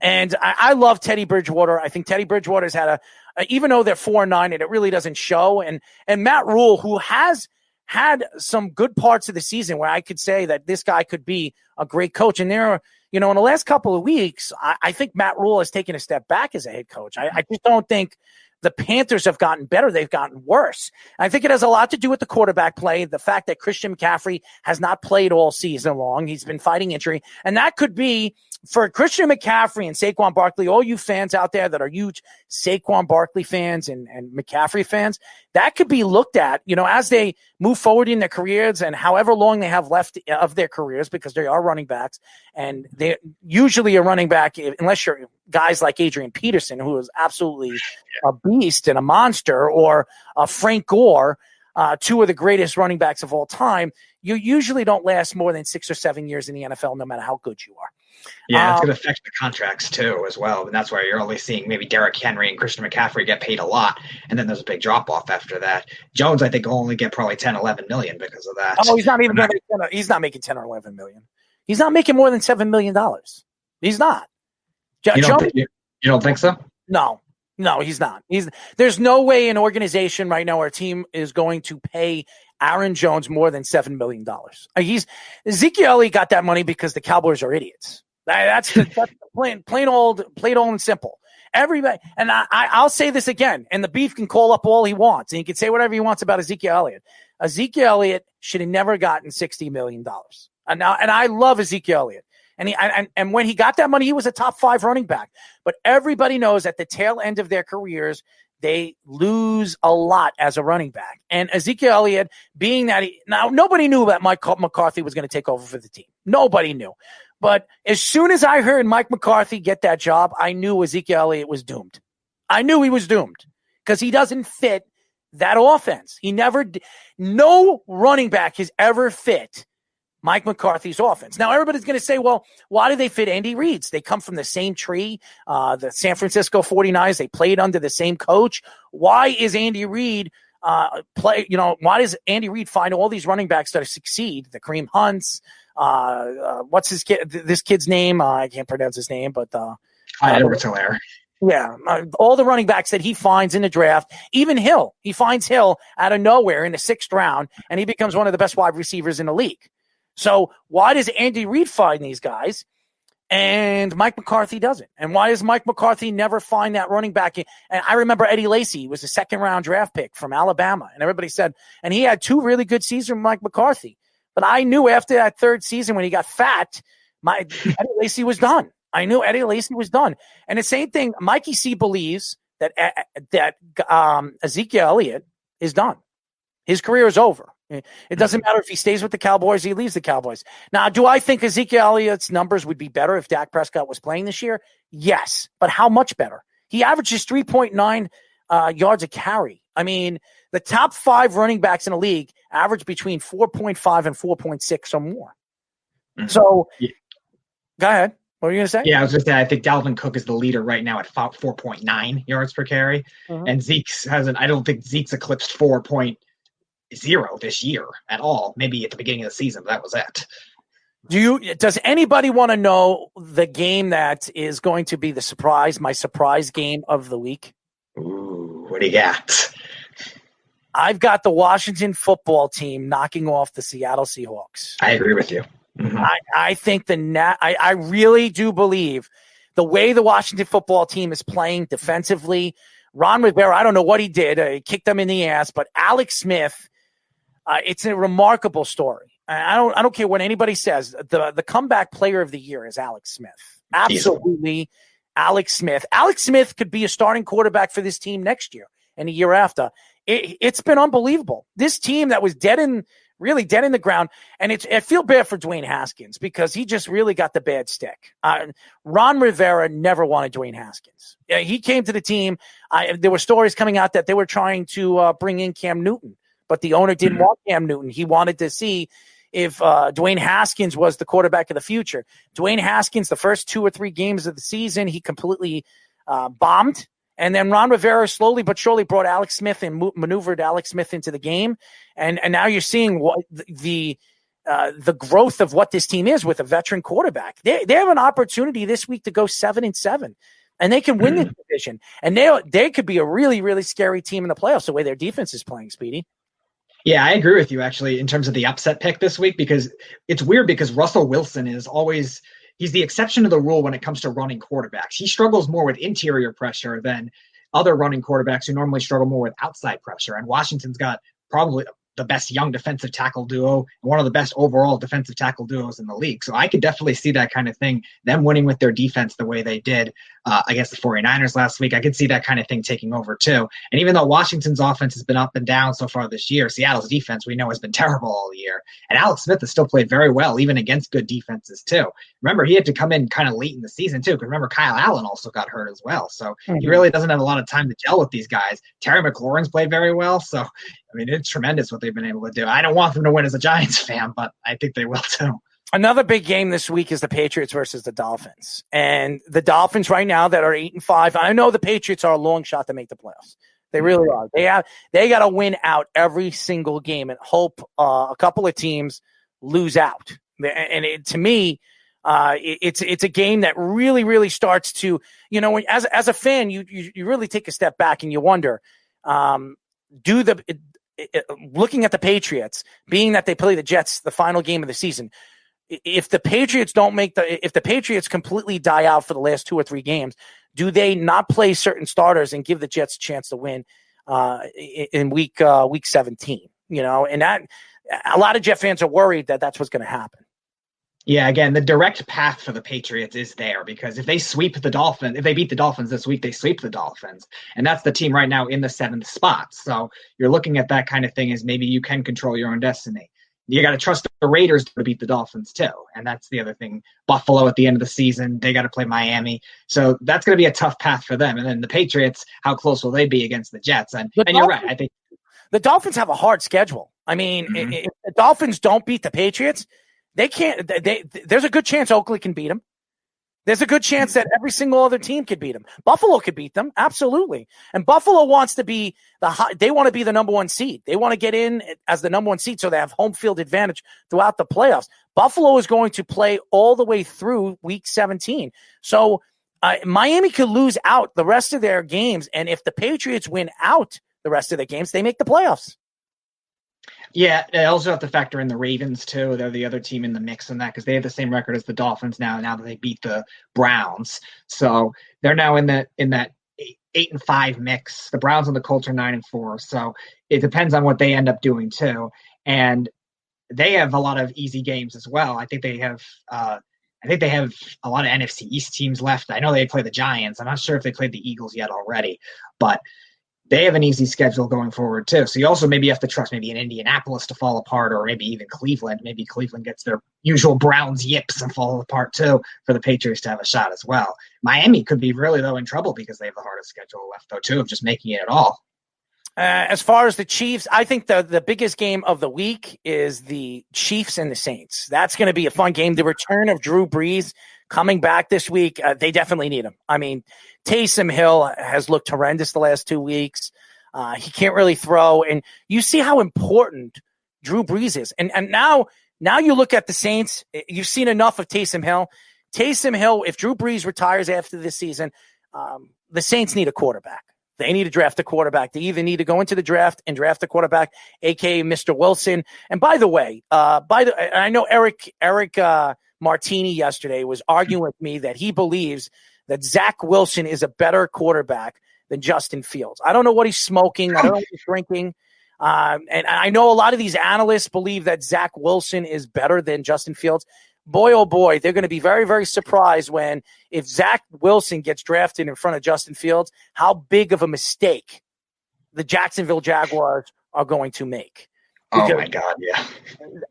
And I love Teddy Bridgewater. I think Teddy Bridgewater's had even though they're 4-9 and it really doesn't show. And Matt Rule, who has had some good parts of the season where I could say that this guy could be a great coach. And in the last couple of weeks, I think Matt Rule has taken a step back as a head coach. I just don't think the Panthers have gotten better. They've gotten worse. I think it has a lot to do with the quarterback play, the fact that Christian McCaffrey has not played all season long. He's been fighting injury. And that could be for Christian McCaffrey and Saquon Barkley, all you fans out there that are huge Saquon Barkley fans and McCaffrey fans, that could be looked at, as they move forward in their careers and however long they have left of their careers, because they are running backs. And they usually a running back, unless you're guys like Adrian Peterson, who is absolutely a beast and a monster, or Frank Gore, two of the greatest running backs of all time, you usually don't last more than 6 or 7 years in the NFL, no matter how good you are. Yeah, it's going to affect the contracts too, as well. And that's why you're only seeing maybe Derrick Henry and Christian McCaffrey get paid a lot. And then there's a big drop off after that. Jones, I think, will only get probably 10, 11 million because of that. Oh, he's not even he's not making 10 or 11 million. He's not making more than $7 million. He's not. You don't think so? No, he's not. There's no way an organization right now, our team is going to pay Aaron Jones more than $7 million. Ezekiel Elliott got that money because the Cowboys are idiots. That's plain old and simple. Everybody, and I'll say this again, and the beef can call up all he wants, and he can say whatever he wants about Ezekiel Elliott. Ezekiel Elliott should have never gotten $60 million. And I love Ezekiel Elliott. And when he got that money, he was a top 5 running back. But everybody knows at the tail end of their careers, they lose a lot as a running back. And Ezekiel Elliott, being that nobody knew that Mike McCarthy was going to take over for the team. Nobody knew. But as soon as I heard Mike McCarthy get that job, I knew Ezekiel Elliott was doomed. I knew he was doomed because he doesn't fit that offense. No running back has ever fit Mike McCarthy's offense. Now, everybody's going to say, well, why do they fit Andy Reid's? They come from the same tree, the San Francisco 49ers. They played under the same coach. Why is Andy Reid why does Andy Reid find all these running backs that succeed? The Kareem Hunts, what's this kid's name? I can't pronounce his name, but Edwards Hilaire. Yeah, all the running backs that he finds in the draft, even Hill. He finds Hill out of nowhere in the 6th round, and he becomes one of the best wide receivers in the league. So why does Andy Reid find these guys and Mike McCarthy doesn't? And why does Mike McCarthy never find that running back? And I remember Eddie Lacy was a 2nd-round draft pick from Alabama, and everybody said, and he had 2 really good seasons with Mike McCarthy. But I knew after that 3rd season when he got fat, Eddie Lacy was done. I knew Eddie Lacy was done. And the same thing, Mikey C believes that Ezekiel Elliott is done. His career is over. It doesn't matter if he stays with the Cowboys, he leaves the Cowboys. Now, do I think Ezekiel Elliott's numbers would be better if Dak Prescott was playing this year? Yes, but how much better? He averages 3.9 yards a carry. I mean, the top 5 running backs in the league average between 4.5 and 4.6 or more. Mm-hmm. So, Go ahead. What were you going to say? Yeah, I was going to say, I think Dalvin Cook is the leader right now at 4.9 yards per carry. Mm-hmm. And I don't think Zeke's eclipsed 4.0 this year at all. Maybe at the beginning of the season, but that was it. Does anybody want to know the game that is going to be my surprise game of the week? What do you got? I've got the Washington football team knocking off the Seattle Seahawks. I agree with you. Mm-hmm. I think I really do believe the way the Washington football team is playing defensively. Ron Rivera, I don't know what he did. He kicked them in the ass, but Alex Smith, it's a remarkable story. I don't care what anybody says. The comeback player of the year is Alex Smith. Absolutely, Alex Smith. Alex Smith could be a starting quarterback for this team next year and the year after. It's been unbelievable. This team that was really dead in the ground, and I feel bad for Dwayne Haskins because he just really got the bad stick. Ron Rivera never wanted Dwayne Haskins. He came to the team. There were stories coming out that they were trying to bring in Cam Newton, but the owner didn't want Cam Newton. He wanted to see if Dwayne Haskins was the quarterback of the future. Dwayne Haskins, the first 2 or 3 games of the season, he completely bombed. And then Ron Rivera slowly but surely brought Alex Smith and maneuvered Alex Smith into the game. And now you're seeing what the growth of what this team is with a veteran quarterback. They have an opportunity this week to go 7-7, and they can win the division. And they could be a really, really scary team in the playoffs the way their defense is playing, Speedy. Yeah, I agree with you actually in terms of the upset pick this week, because it's weird because Russell Wilson is always – he's the exception to the rule when it comes to running quarterbacks. He struggles more with interior pressure than other running quarterbacks who normally struggle more with outside pressure. And Washington's got probably the best young defensive tackle duo, and one of the best overall defensive tackle duos in the league. So I could definitely see that kind of thing, them winning with their defense the way they did against the 49ers last week. I could see that kind of thing taking over too. And even though Washington's offense has been up and down so far this year, Seattle's defense we know has been terrible all year. And Alex Smith has still played very well, even against good defenses too. Remember, he had to come in kind of late in the season too, because remember, Kyle Allen also got hurt as well. So he really doesn't have a lot of time to gel with these guys. Terry McLaurin's played very well. So I mean, it's tremendous what they've been able to do. I don't want them to win as a Giants fan, but I think they will too. Another big game this week is the Patriots versus the Dolphins. And the Dolphins right now that are 8-5, I know the Patriots are a long shot to make the playoffs. They really are. They got to win out every single game and hope a couple of teams lose out. And to me, it's a game that really, really starts to, as a fan, you really take a step back and you wonder, looking at the Patriots, being that they play the Jets the final game of the season, if the Patriots if the Patriots completely die out for the last 2 or 3 games, do they not play certain starters and give the Jets a chance to win in week 17? And that a lot of Jet fans are worried that that's what's going to happen. Yeah, again, the direct path for the Patriots is there because if they sweep the Dolphins, if they beat the Dolphins this week, they sweep the Dolphins. And that's the team right now in the 7th spot. So you're looking at that kind of thing as maybe you can control your own destiny. You got to trust the Raiders to beat the Dolphins too. And that's the other thing. Buffalo at the end of the season, they got to play Miami. So that's going to be a tough path for them. And then the Patriots, how close will they be against the Jets? And you're right. I think the Dolphins have a hard schedule. I mean, if the Dolphins don't beat the Patriots, they can't. There's a good chance Oakland can beat them. There's a good chance that every single other team could beat them. Buffalo could beat them, absolutely. And Buffalo wants to be they want to be the number 1 seed. They want to get in as the number 1 seed so they have home field advantage throughout the playoffs. Buffalo is going to play all the way through week 17. So Miami could lose out the rest of their games, and if the Patriots win out the rest of their games, they make the playoffs. Yeah, they also have to factor in the Ravens too. They're the other team in the mix in that because they have the same record as the Dolphins now that they beat the Browns. So they're now in that 8-5 mix. The Browns and the Colts are 9-4. So it depends on what they end up doing too. And they have a lot of easy games as well. I think they have a lot of NFC East teams left. I know they play the Giants. I'm not sure if they played the Eagles yet already, but they have an easy schedule going forward too. So you also maybe have to trust maybe an Indianapolis to fall apart, or maybe even Cleveland. Maybe Cleveland gets their usual Browns yips and fall apart too for the Patriots to have a shot as well. Miami could be really in trouble because they have the hardest schedule left though too of just making it at all. As far as the Chiefs, I think the biggest game of the week is the Chiefs and the Saints. That's going to be a fun game. The return of Drew Brees coming back this week, they definitely need him. I mean, Taysom Hill has looked horrendous the last 2 weeks. He can't really throw. And you see how important Drew Brees is. And now you look at the Saints, you've seen enough of Taysom Hill. Taysom Hill, if Drew Brees retires after this season, the Saints need a quarterback. They need to draft a quarterback. They either need to go into the draft and draft a quarterback, aka Mr. Wilson. And by the way, I know Eric Martini yesterday was arguing with me that he believes that Zach Wilson is a better quarterback than Justin Fields. I don't know what he's smoking. I don't know what he's drinking. And I know a lot of these analysts believe that Zach Wilson is better than Justin Fields. Boy, oh boy, they're going to be very, very surprised if Zach Wilson gets drafted in front of Justin Fields, how big of a mistake the Jacksonville Jaguars are going to make. Oh, my God, yeah.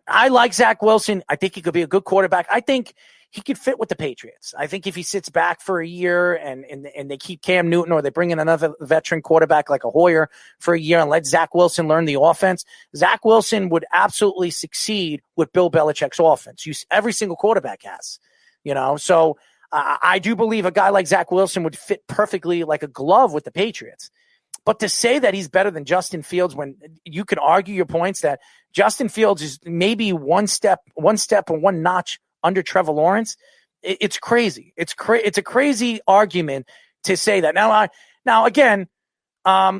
I like Zach Wilson. I think he could be a good quarterback. I think he could fit with the Patriots. I think if he sits back for a year and they keep Cam Newton or they bring in another veteran quarterback like a Hoyer for a year and let Zach Wilson learn the offense, Zach Wilson would absolutely succeed with Bill Belichick's offense. Every single quarterback has, So I do believe a guy like Zach Wilson would fit perfectly like a glove with the Patriots. But to say that he's better than Justin Fields when you can argue your points that Justin Fields is maybe one step or one notch under Trevor Lawrence, it's crazy. It's a crazy argument to say that. Now again,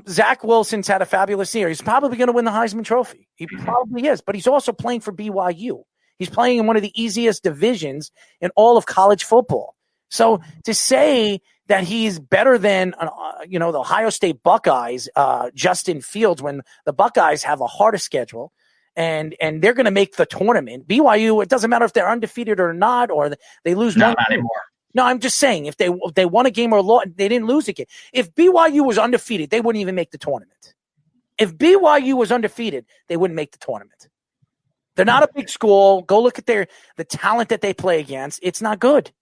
Zach Wilson's had a fabulous year. He's probably going to win the Heisman Trophy. He probably is, but he's also playing for BYU. He's playing in one of the easiest divisions in all of college football. So to say that he's better than, the Ohio State Buckeyes, Justin Fields, when the Buckeyes have a harder schedule and they're going to make the tournament. BYU, it doesn't matter if they're undefeated or not, or they lose. Not anymore. No, I'm just saying if they won a game or lost, they didn't lose a game. If BYU was undefeated, they wouldn't even make the tournament. If BYU was undefeated, they wouldn't make the tournament. They're not a big school. Go look at the talent that they play against. It's not good.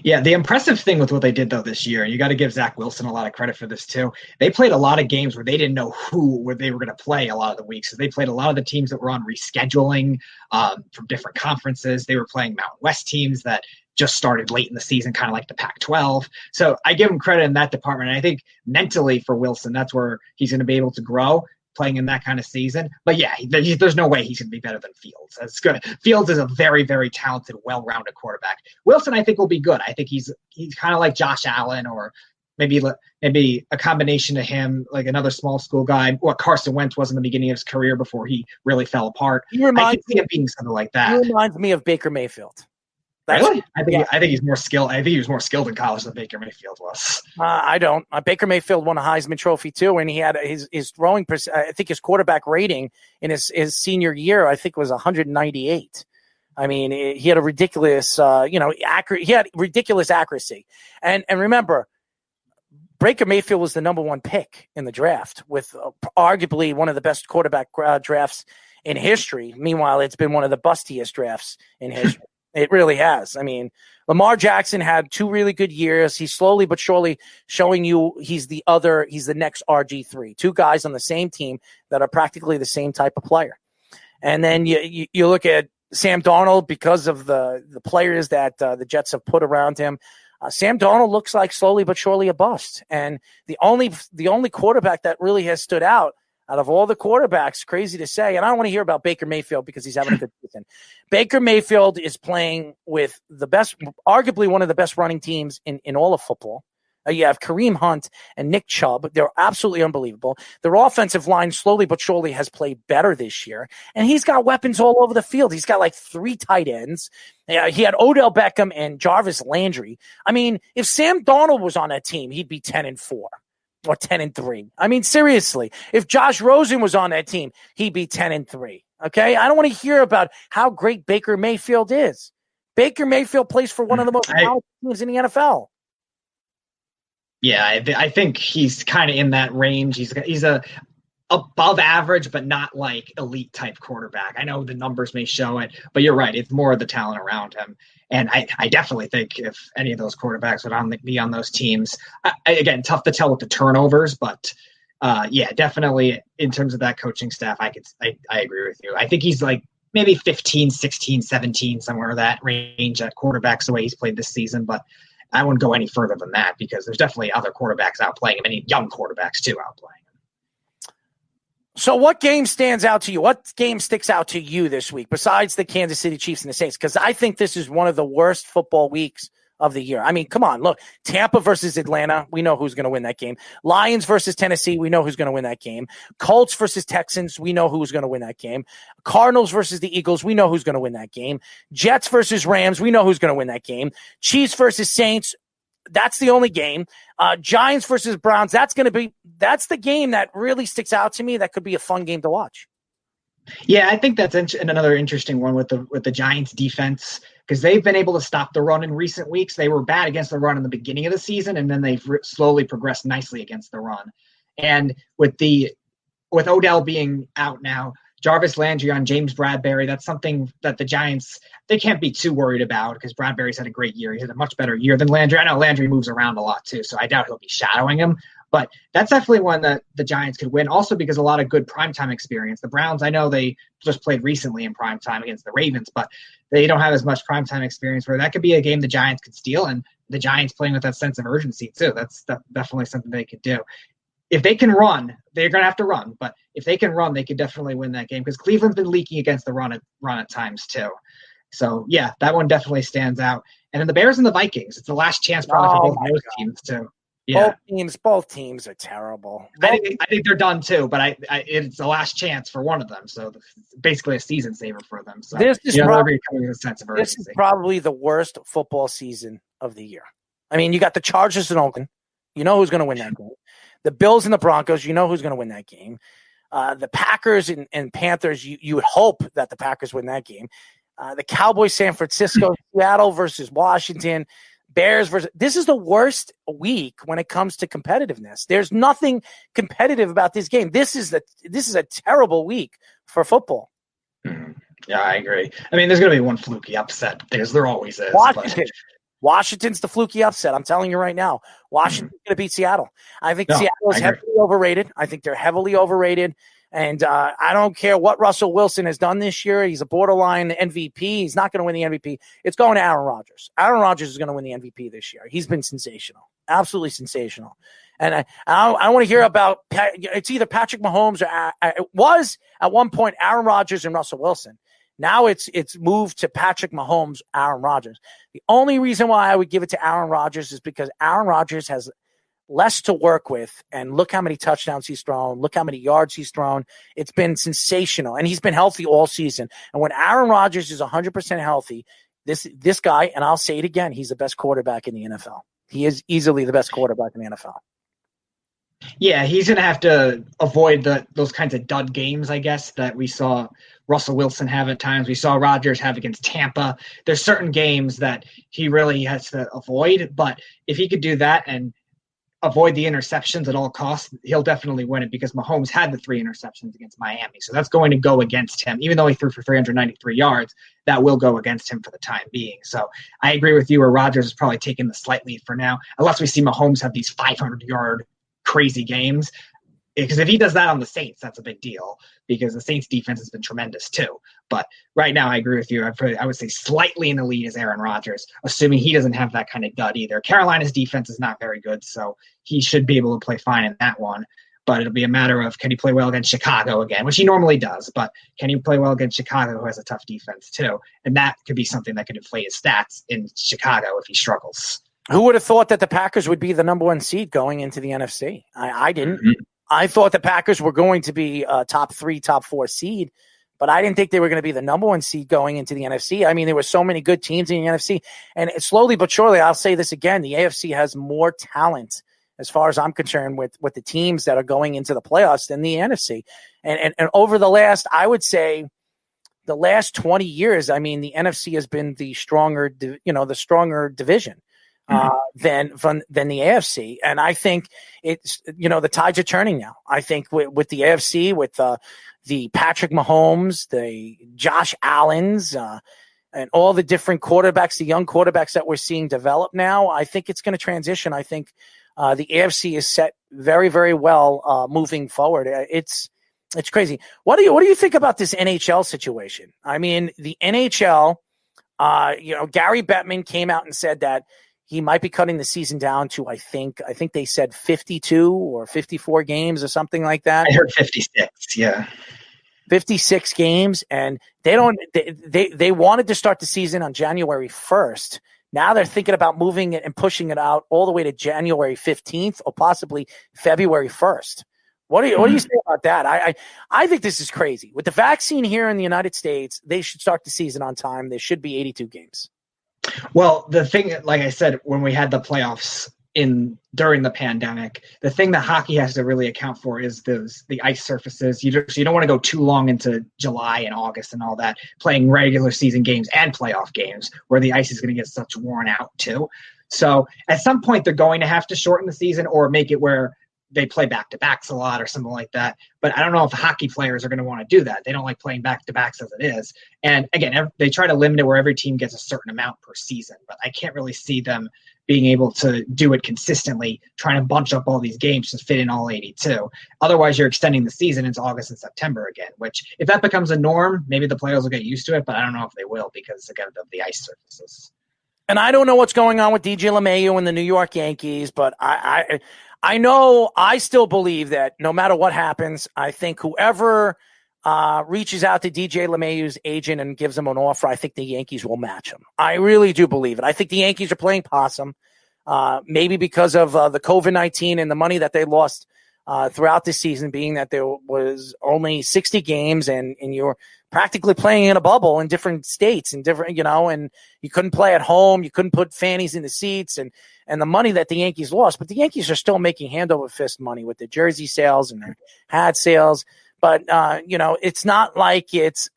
Yeah, the impressive thing with what they did, though, this year, and you got to give Zach Wilson a lot of credit for this, too. They played a lot of games where they didn't know where they were going to play a lot of the weeks. So they played a lot of the teams that were on rescheduling from different conferences. They were playing Mountain West teams that just started late in the season, kind of like the Pac-12. So I give him credit in that department. And I think mentally for Wilson, that's where he's going to be able to grow, playing in that kind of season. But yeah, there's no way he's going to be better than Fields. That's good. Fields is a very, very talented, well-rounded quarterback. Wilson, I think, will be good. I think he's kind of like Josh Allen, or maybe a combination of him, like another small school guy, what Carson Wentz was in the beginning of his career before he really fell apart. I can see him being something like that. He reminds me of Baker Mayfield. Really? I think he's more skilled. I think he was more skilled in college than Baker Mayfield was. I don't. Baker Mayfield won a Heisman Trophy too, and he had his throwing. I think his quarterback rating in his senior year, I think, was 198. I mean, he had a ridiculous, accurate. He had ridiculous accuracy, and remember, Baker Mayfield was the number one pick in the draft, with arguably one of the best quarterback drafts in history. Meanwhile, it's been one of the bustiest drafts in history. It really has. I mean, Lamar Jackson had 2 really good years. He's slowly but surely showing you he's the next RG3. 2 guys on the same team that are practically the same type of player. And then you look at Sam Darnold, because of the players that the Jets have put around him. Sam Darnold looks like slowly but surely a bust. And the only quarterback that really has stood out of all the quarterbacks, crazy to say, and I don't want to hear about Baker Mayfield because he's having a good season. Baker Mayfield is playing with the best, arguably one of the best running teams in all of football. You have Kareem Hunt and Nick Chubb. They're absolutely unbelievable. Their offensive line slowly but surely has played better this year. And he's got weapons all over the field. He's got like 3 tight ends. He had Odell Beckham and Jarvis Landry. I mean, if Sam Darnold was on that team, he'd be 10-4. Or 10-3. I mean, seriously, if Josh Rosen was on that team, he'd be 10-3. Okay, I don't want to hear about how great Baker Mayfield is. Baker Mayfield plays for one of the most talented teams in the NFL. Yeah, I think he's kind of in that range. He's a above average, but not like elite type quarterback. I know the numbers may show it, but you're right. It's more of the talent around him. And I definitely think if any of those quarterbacks would be on those teams, again, tough to tell with the turnovers, but yeah, definitely in terms of that coaching staff, I agree with you. I think he's like maybe 15, 16, 17, somewhere in that range at quarterbacks the way he's played this season, but I wouldn't go any further than that because there's definitely other quarterbacks outplaying him, and young quarterbacks too outplaying him. So what game stands out to you? What game sticks out to you this week besides the Kansas City Chiefs and the Saints? Because I think this is one of the worst football weeks of the year. I mean, come on, look, Tampa versus Atlanta, we know who's going to win that game. Lions versus Tennessee, we know who's going to win that game. Colts versus Texans, we know who's going to win that game. Cardinals versus the Eagles, we know who's going to win that game. Jets versus Rams, we know who's going to win that game. Chiefs versus Saints, that's the only game. Giants versus Browns, that's the game that really sticks out to me. That could be a fun game to watch. Yeah, I think that's another interesting one with the Giants defense, because they've been able to stop the run in recent weeks. They were bad against the run in the beginning of the season, and then they've slowly progressed nicely against the run. And with Odell being out now, Jarvis Landry on James Bradbury, that's something that the Giants, they can't be too worried about, because Bradbury's had a great year. He's had a much better year than Landry. I know Landry moves around a lot too, so I doubt he'll be shadowing him. But that's definitely one that the Giants could win, also because a lot of good primetime experience. The Browns, I know they just played recently in primetime against the Ravens, but they don't have as much primetime experience, where that could be a game the Giants could steal, and the Giants playing with that sense of urgency too. That's definitely something they could do. If they can run, they're going to have to run, but if they can run, they could definitely win that game, because Cleveland's been leaking against the run at times too. So, yeah, that one definitely stands out. And then the Bears and the Vikings, it's the last chance probably for both those teams too. Yeah. Both teams are terrible. I think they're done too, but it's the last chance for one of them. So basically a season saver for them. So this is probably the worst football season of the year. I mean, you got the Chargers in Oakland. You know who's going to win that game. The Bills and the Broncos, you know who's going to win that game. The Packers and Panthers, you would hope that the Packers win that game. The Cowboys, San Francisco, Seattle versus Washington. Bears versus, this is the worst week when it comes to competitiveness. There's nothing competitive about this game. This is a terrible week for football. Mm-hmm. Yeah, I agree. I mean, there's going to be one fluky upset. There always is. Washington's the fluky upset. I'm telling you right now. Washington's going to beat Seattle. I think Seattle is heavily overrated. I think they're heavily overrated. And I don't care what Russell Wilson has done this year. He's a borderline MVP. He's not going to win the MVP. It's going to Aaron Rodgers. Aaron Rodgers is going to win the MVP this year. He's been sensational, absolutely sensational. And I want to hear about it's either Patrick Mahomes or it was at one point Aaron Rodgers and Russell Wilson. Now it's moved to Patrick Mahomes, Aaron Rodgers. The only reason why I would give it to Aaron Rodgers is because Aaron Rodgers has less to work with, and look how many touchdowns he's thrown. Look how many yards he's thrown. It's been sensational, and he's been healthy all season. And when Aaron Rodgers is 100% healthy, this guy, and I'll say it again, he's the best quarterback in the NFL. He is easily the best quarterback in the NFL. Yeah, he's going to have to avoid those kinds of dud games, I guess, that we saw Russell Wilson have at times. We saw Rodgers have against Tampa. There's certain games that he really has to avoid, but if he could do that and avoid the interceptions at all costs, he'll definitely win it, because Mahomes had the 3 interceptions against Miami. So that's going to go against him. Even though he threw for 393 yards, that will go against him for the time being. So I agree with you where Rodgers is probably taking the slight lead for now, unless we see Mahomes have these 500-yard crazy games. Because if he does that on the Saints, that's a big deal, because the Saints defense has been tremendous too. But right now, I agree with you. I would say slightly in the lead is Aaron Rodgers, assuming he doesn't have that kind of dud either. Carolina's defense is not very good, so he should be able to play fine in that one. But it'll be a matter of, can he play well against Chicago again, which he normally does, but can he play well against Chicago, who has a tough defense too? And that could be something that could inflate his stats in Chicago if he struggles. Who would have thought that the Packers would be the number 1 seed going into the NFC? I didn't. Mm-hmm. I thought the Packers were going to be a top 3, top 4 seed, but I didn't think they were going to be the number 1 seed going into the NFC. I mean, there were so many good teams in the NFC, and slowly but surely, I'll say this again, the AFC has more talent as far as I'm concerned with the teams that are going into the playoffs than the NFC. And over the last, I would say, the last 20 years, I mean, the NFC has been the stronger division. Than the AFC. And I think it's, the tides are turning now. I think with the AFC, with the Patrick Mahomes, the Josh Allens, and all the different quarterbacks, the young quarterbacks that we're seeing develop now, I think it's going to transition. I think the AFC is set very, very well moving forward. It's crazy. What do you think about this NHL situation? I mean, the NHL, Gary Bettman came out and said that he might be cutting the season down to, I think they said 52 or 54 games or something like that. I heard 56. Yeah. 56 games. And they wanted to start the season on January 1st Now they're thinking about moving it and pushing it out all the way to January 15th or possibly February 1st. What do you say about that? I think this is crazy. With the vaccine here in the United States, they should start the season on time. There should be 82 games. Well, the thing, like I said, when we had the playoffs during the pandemic, the thing that hockey has to really account for is the ice surfaces. You don't want to go too long into July and August and all that, playing regular season games and playoff games where the ice is going to get such worn out too. So at some point they're going to have to shorten the season or make it where they play back-to-backs a lot or something like that. But I don't know if hockey players are going to want to do that. They don't like playing back-to-backs as it is. And again, they try to limit it where every team gets a certain amount per season. But I can't really see them being able to do it consistently, trying to bunch up all these games to fit in all 82. Otherwise, you're extending the season into August and September again, which if that becomes a norm, maybe the players will get used to it. But I don't know if they will because, again, of the ice surfaces. And I don't know what's going on with DJ LeMahieu and the New York Yankees, but I know I still believe that no matter what happens, I think whoever reaches out to DJ LeMahieu's agent and gives him an offer, I think the Yankees will match him. I really do believe it. I think the Yankees are playing possum, maybe because of the COVID-19 and the money that they lost throughout the season, being that there was only 60 games and you're practically playing in a bubble in different states and different, and you couldn't play at home. You couldn't put fannies in the seats and the money that the Yankees lost. But the Yankees are still making hand over fist money with their jersey sales and their hat sales. But, it's not like it's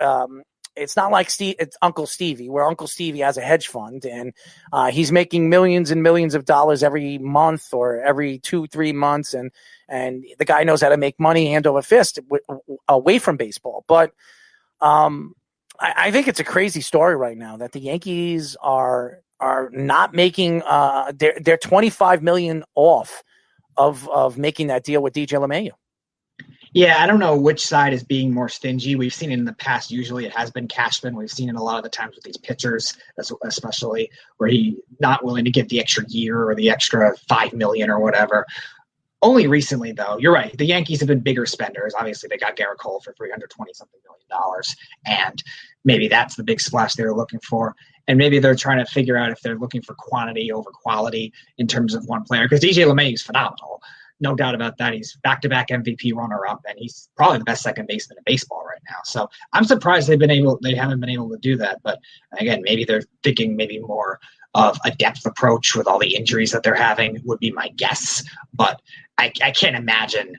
Uncle Stevie, where Uncle Stevie has a hedge fund and he's making millions and millions of dollars every month or every 2-3 months. And the guy knows how to make money hand over fist away from baseball. But I think it's a crazy story right now that the Yankees are not making they're $25 million off of making that deal with DJ LeMahieu. Yeah, I don't know which side is being more stingy. We've seen it in the past. Usually it has been Cashman. We've seen it a lot of the times with these pitchers, especially where he's not willing to give the extra year or the extra $5 million or whatever. Only recently, though, you're right. The Yankees have been bigger spenders. Obviously, they got Garrett Cole for $320-something million, and maybe that's the big splash they were looking for. And maybe they're trying to figure out if they're looking for quantity over quality in terms of one player. Because DJ LeMahieu is phenomenal. No doubt about that. He's back-to-back MVP runner-up, and he's probably the best second baseman in baseball right now. So I'm surprised they haven't been able to do that. But again, maybe they're thinking maybe more of a depth approach with all the injuries that they're having would be my guess. But I can't imagine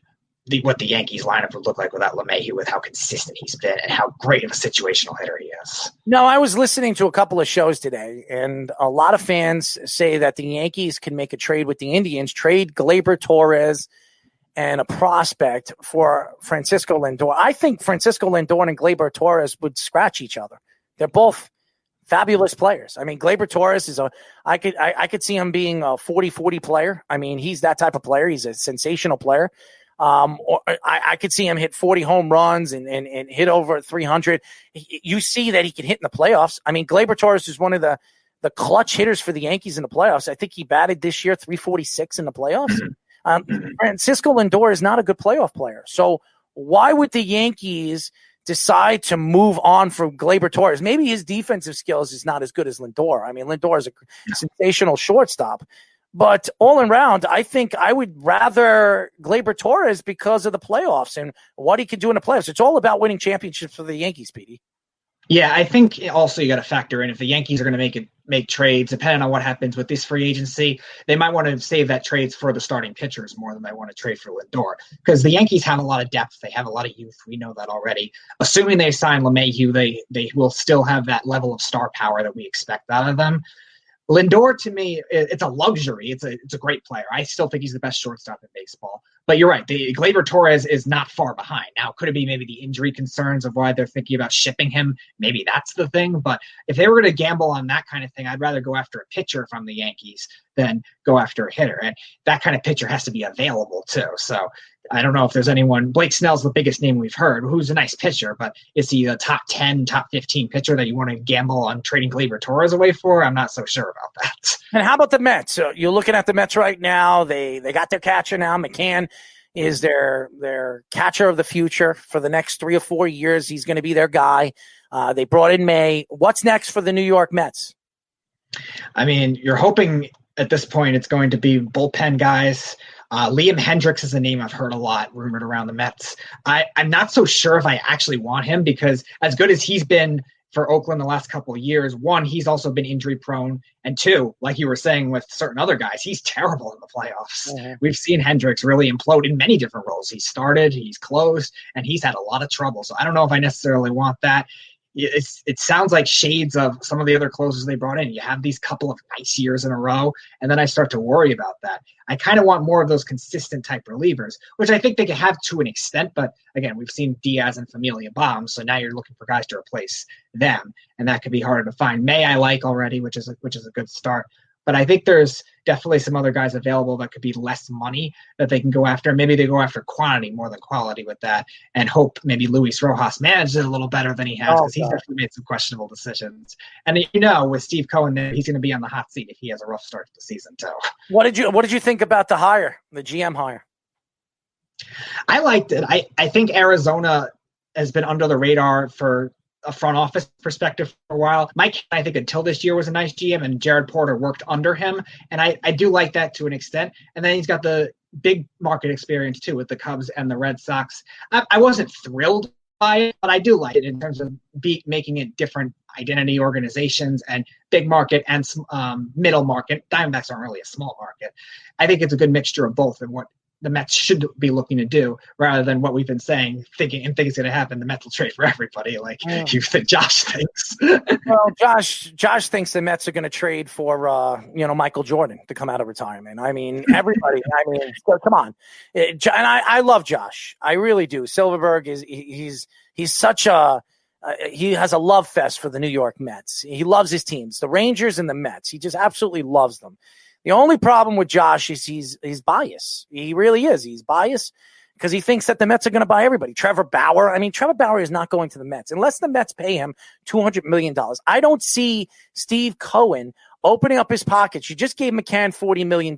what the Yankees lineup would look like without LeMahieu, with how consistent he's been and how great of a situational hitter he is. No, I was listening to a couple of shows today, and a lot of fans say that the Yankees can make a trade with the Indians, trade Gleyber Torres and a prospect for Francisco Lindor. I think Francisco Lindor and Gleyber Torres would scratch each other. They're both fabulous players. I mean, Gleyber Torres is I could see him being a 40-40 player. I mean, he's that type of player. He's a sensational player. Or I could see him hit 40 home runs and hit over 300. You see that he can hit in the playoffs. I mean, Gleyber Torres is one of the clutch hitters for the Yankees in the playoffs. I think he batted this year 346 in the playoffs. Francisco Lindor is not a good playoff player. So why would the Yankees decide to move on from Gleyber Torres? Maybe his defensive skills is not as good as Lindor. I mean, Lindor is a sensational shortstop. But all around, I think I would rather Gleyber Torres because of the playoffs and what he can do in the playoffs. It's all about winning championships for the Yankees, Petey. Yeah, I think also you got to factor in if the Yankees are going to make trades, depending on what happens with this free agency, they might want to save that trades for the starting pitchers more than they want to trade for Lindor, because the Yankees have a lot of depth. They have a lot of youth. We know that already. Assuming they sign LeMahieu, they will still have that level of star power that we expect out of them. Lindor, to me, it's a luxury. It's a great player. I still think he's the best shortstop in baseball. But you're right. Gleyber Torres is not far behind. Now, could it be maybe the injury concerns of why they're thinking about shipping him? Maybe that's the thing. But if they were going to gamble on that kind of thing, I'd rather go after a pitcher from the Yankees than go after a hitter. And that kind of pitcher has to be available, too. So I don't know if there's anyone. Blake Snell's the biggest name we've heard, who's a nice pitcher, but is he a top 10, top 15 pitcher that you want to gamble on trading Gleyber Torres away for? I'm not so sure about that. And how about the Mets? So you're looking at the Mets right now. They got their catcher now. McCann is their catcher of the future for the next 3 or 4 years. He's going to be their guy. They brought in May. What's next for the New York Mets? I mean, you're hoping at this point it's going to be bullpen guys. Liam Hendricks is a name I've heard a lot rumored around the Mets. I'm not so sure if I actually want him because as good as he's been for Oakland the last couple of years, one, he's also been injury prone. And two, like you were saying with certain other guys, he's terrible in the playoffs. Mm-hmm. We've seen Hendricks really implode in many different roles. He's started, he's closed, and he's had a lot of trouble. So I don't know if I necessarily want that. It sounds like shades of some of the other closers they brought in. You have these couple of nice years in a row, and then I start to worry about that. I kind of want more of those consistent type relievers, which I think they can have to an extent. But again, we've seen Diaz and Familia bomb, so now you're looking for guys to replace them, and that could be harder to find. May I like already, which is a good start. But I think there's definitely some other guys available that could be less money that they can go after. Maybe they go after quantity more than quality with that and hope maybe Luis Rojas manages it a little better than he has because he's definitely made some questionable decisions. And with Steve Cohen, he's going to be on the hot seat if he has a rough start to the season too. What did you think about the GM hire? I liked it. I think Arizona has been under the radar for a front office perspective for a while. Mike, I think until this year was a nice GM, and Jared Porter worked under him. And I do like that to an extent. And then he's got the big market experience too with the Cubs and the Red Sox. I wasn't thrilled by it, but I do like it in terms of making it different identity organizations and big market and middle market. Diamondbacks aren't really a small market. I think it's a good mixture of both and what the Mets should be looking to do rather than what we've been saying, thinking it's going to happen. The Mets will trade for everybody. Like you think Josh thinks. Well, Josh thinks the Mets are going to trade for, Michael Jordan to come out of retirement. I mean, everybody, come on. And I love Josh. I really do. Silverberg he's such he has a love fest for the New York Mets. He loves his teams, the Rangers and the Mets. He just absolutely loves them. The only problem with Josh is he's biased. He really is. He's biased because he thinks that the Mets are going to buy everybody. Trevor Bauer is not going to the Mets unless the Mets pay him $200 million. I don't see Steve Cohen opening up his pockets. You just gave McCann $40 million.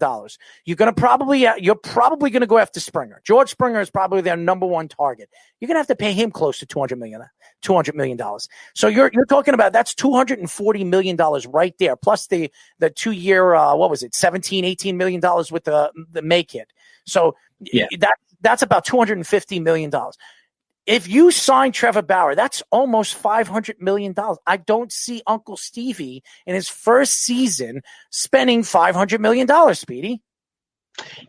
You're probably going to go after Springer. George Springer is probably their number one target. You're going to have to pay him close to $200 million. So you're talking about that's $240 million right there. Plus the 2-year, $17-18 million with the May kid. So that's about $250 million. If you sign Trevor Bauer, that's almost $500 million. I don't see Uncle Stevie in his first season spending $500 million, Speedy.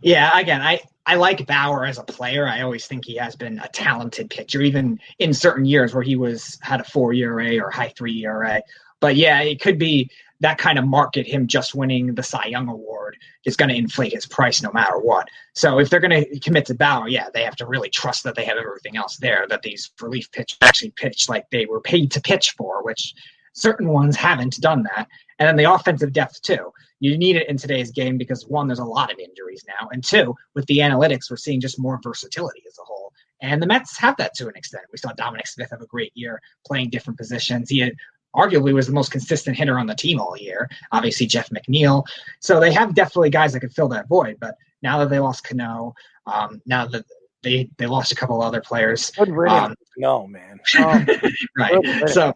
Yeah, again, I like Bauer as a player. I always think he has been a talented pitcher, even in certain years where he had a 4 ERA or high 3 ERA. But yeah, it could be that kind of market, him just winning the Cy Young Award is going to inflate his price no matter what. So if they're going to commit to Bauer, they have to really trust that they have everything else there, that these relief pitchers actually pitch like they were paid to pitch for, which certain ones haven't done that. And then the offensive depth too. You need it in today's game because one, there's a lot of injuries now. And two, with the analytics, we're seeing just more versatility as a whole. And the Mets have that to an extent. We saw Dominic Smith have a great year playing different positions. He arguably was the most consistent hitter on the team all year. Obviously, Jeff McNeil. So they have definitely guys that could fill that void. But now that they lost Cano, now that they lost a couple other players. No, man. Right. So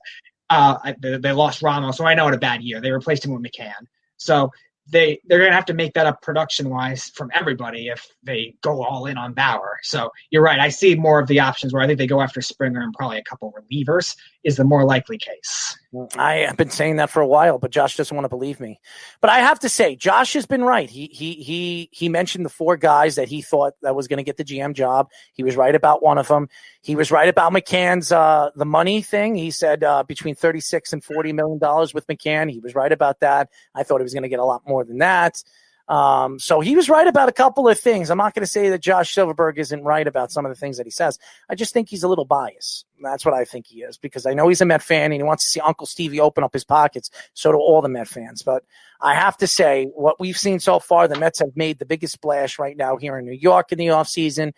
they lost Ramos. So I know had a bad year. They replaced him with McCann. So they're going to have to make that up production-wise from everybody if they go all in on Bauer. So you're right. I see more of the options where I think they go after Springer and probably a couple relievers is the more likely case. I have been saying that for a while, but Josh doesn't want to believe me. But I have to say, Josh has been right. He mentioned the 4 guys that he thought that was going to get the GM job. He was right about one of them. He was right about McCann's the money thing. He said between $36 and $40 million with McCann. He was right about that. I thought he was going to get a lot more than that. So he was right about a couple of things. I'm not going to say that Josh Silverberg isn't right about some of the things that he says. I just think he's a little biased. That's what I think he is, because I know he's a Met fan and he wants to see Uncle Stevie open up his pockets. So do all the Met fans. But I have to say, what we've seen so far, the Mets have made the biggest splash right now here in New York in the offseason,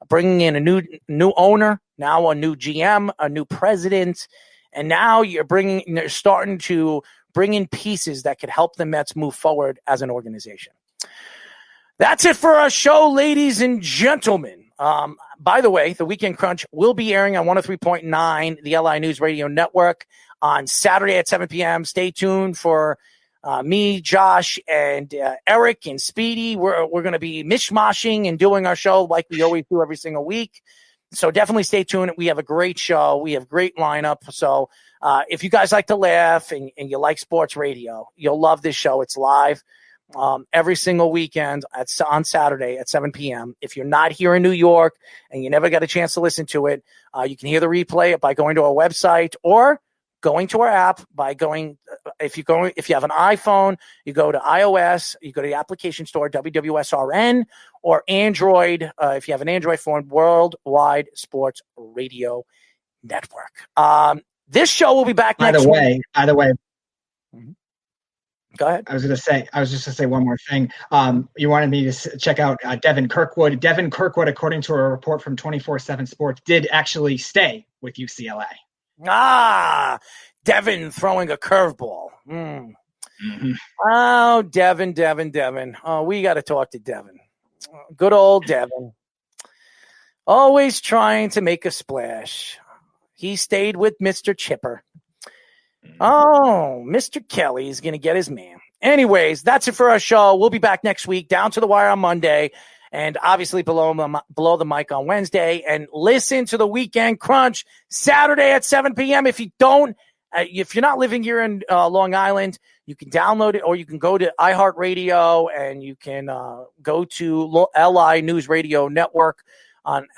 bringing in a new owner, now a new GM, a new president. And now they're starting to bring in pieces that could help the Mets move forward as an organization. That's it for our show, ladies and gentlemen. By the way, the Weekend Crunch will be airing on 103.9, the LI News Radio Network, on Saturday at 7 p.m. Stay tuned for me, Josh, and Eric and Speedy, we're going to be mishmashing and doing our show like we always do every single week. So definitely stay tuned. We have a great show. We have a great lineup. So if you guys like to laugh and you like sports radio, you'll love this show. It's live every single weekend on Saturday at 7 p.m. If you're not here in New York and you never got a chance to listen to it, you can hear the replay by going to our website or going to our app by going. If you have an iPhone, you go to iOS, you go to the application store, WWSRN, or Android. If you have an Android phone, Worldwide Sports Radio Network. This show will be back next week. By the way. Go ahead. I was just going to say one more thing. You wanted me to check out Devin Kirkwood. Devin Kirkwood, according to a report from 24/7 Sports, did actually stay with UCLA. Devin throwing a curveball. Mm-hmm. Oh, Devin. Oh, we got to talk to Devin. Good old Devin. Always trying to make a splash. He stayed with Mr. Chipper. Oh, Mr. Kelly is going to get his man. Anyways, that's it for our show. We'll be back next week, Down to the Wire on Monday, and obviously below the mic on Wednesday. And listen to the Weekend Crunch Saturday at 7 p.m. If you're not living here in Long Island, you can download it, or you can go to iHeartRadio and you can go to LI News Radio Network on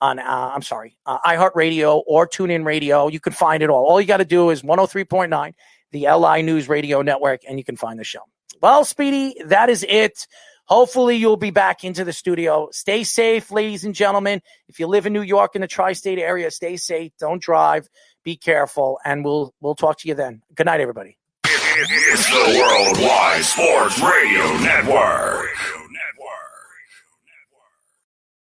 iHeartRadio or TuneIn Radio. You can find it all. All you got to do is 103.9, the LI News Radio Network, and you can find the show. Well, Speedy, that is it. Hopefully you'll be back into the studio. Stay safe, ladies and gentlemen. If you live in New York in the tri-state area, stay safe. Don't drive. Be careful, and we'll talk to you then. Good night, everybody. It's the Worldwide Sports Radio Network.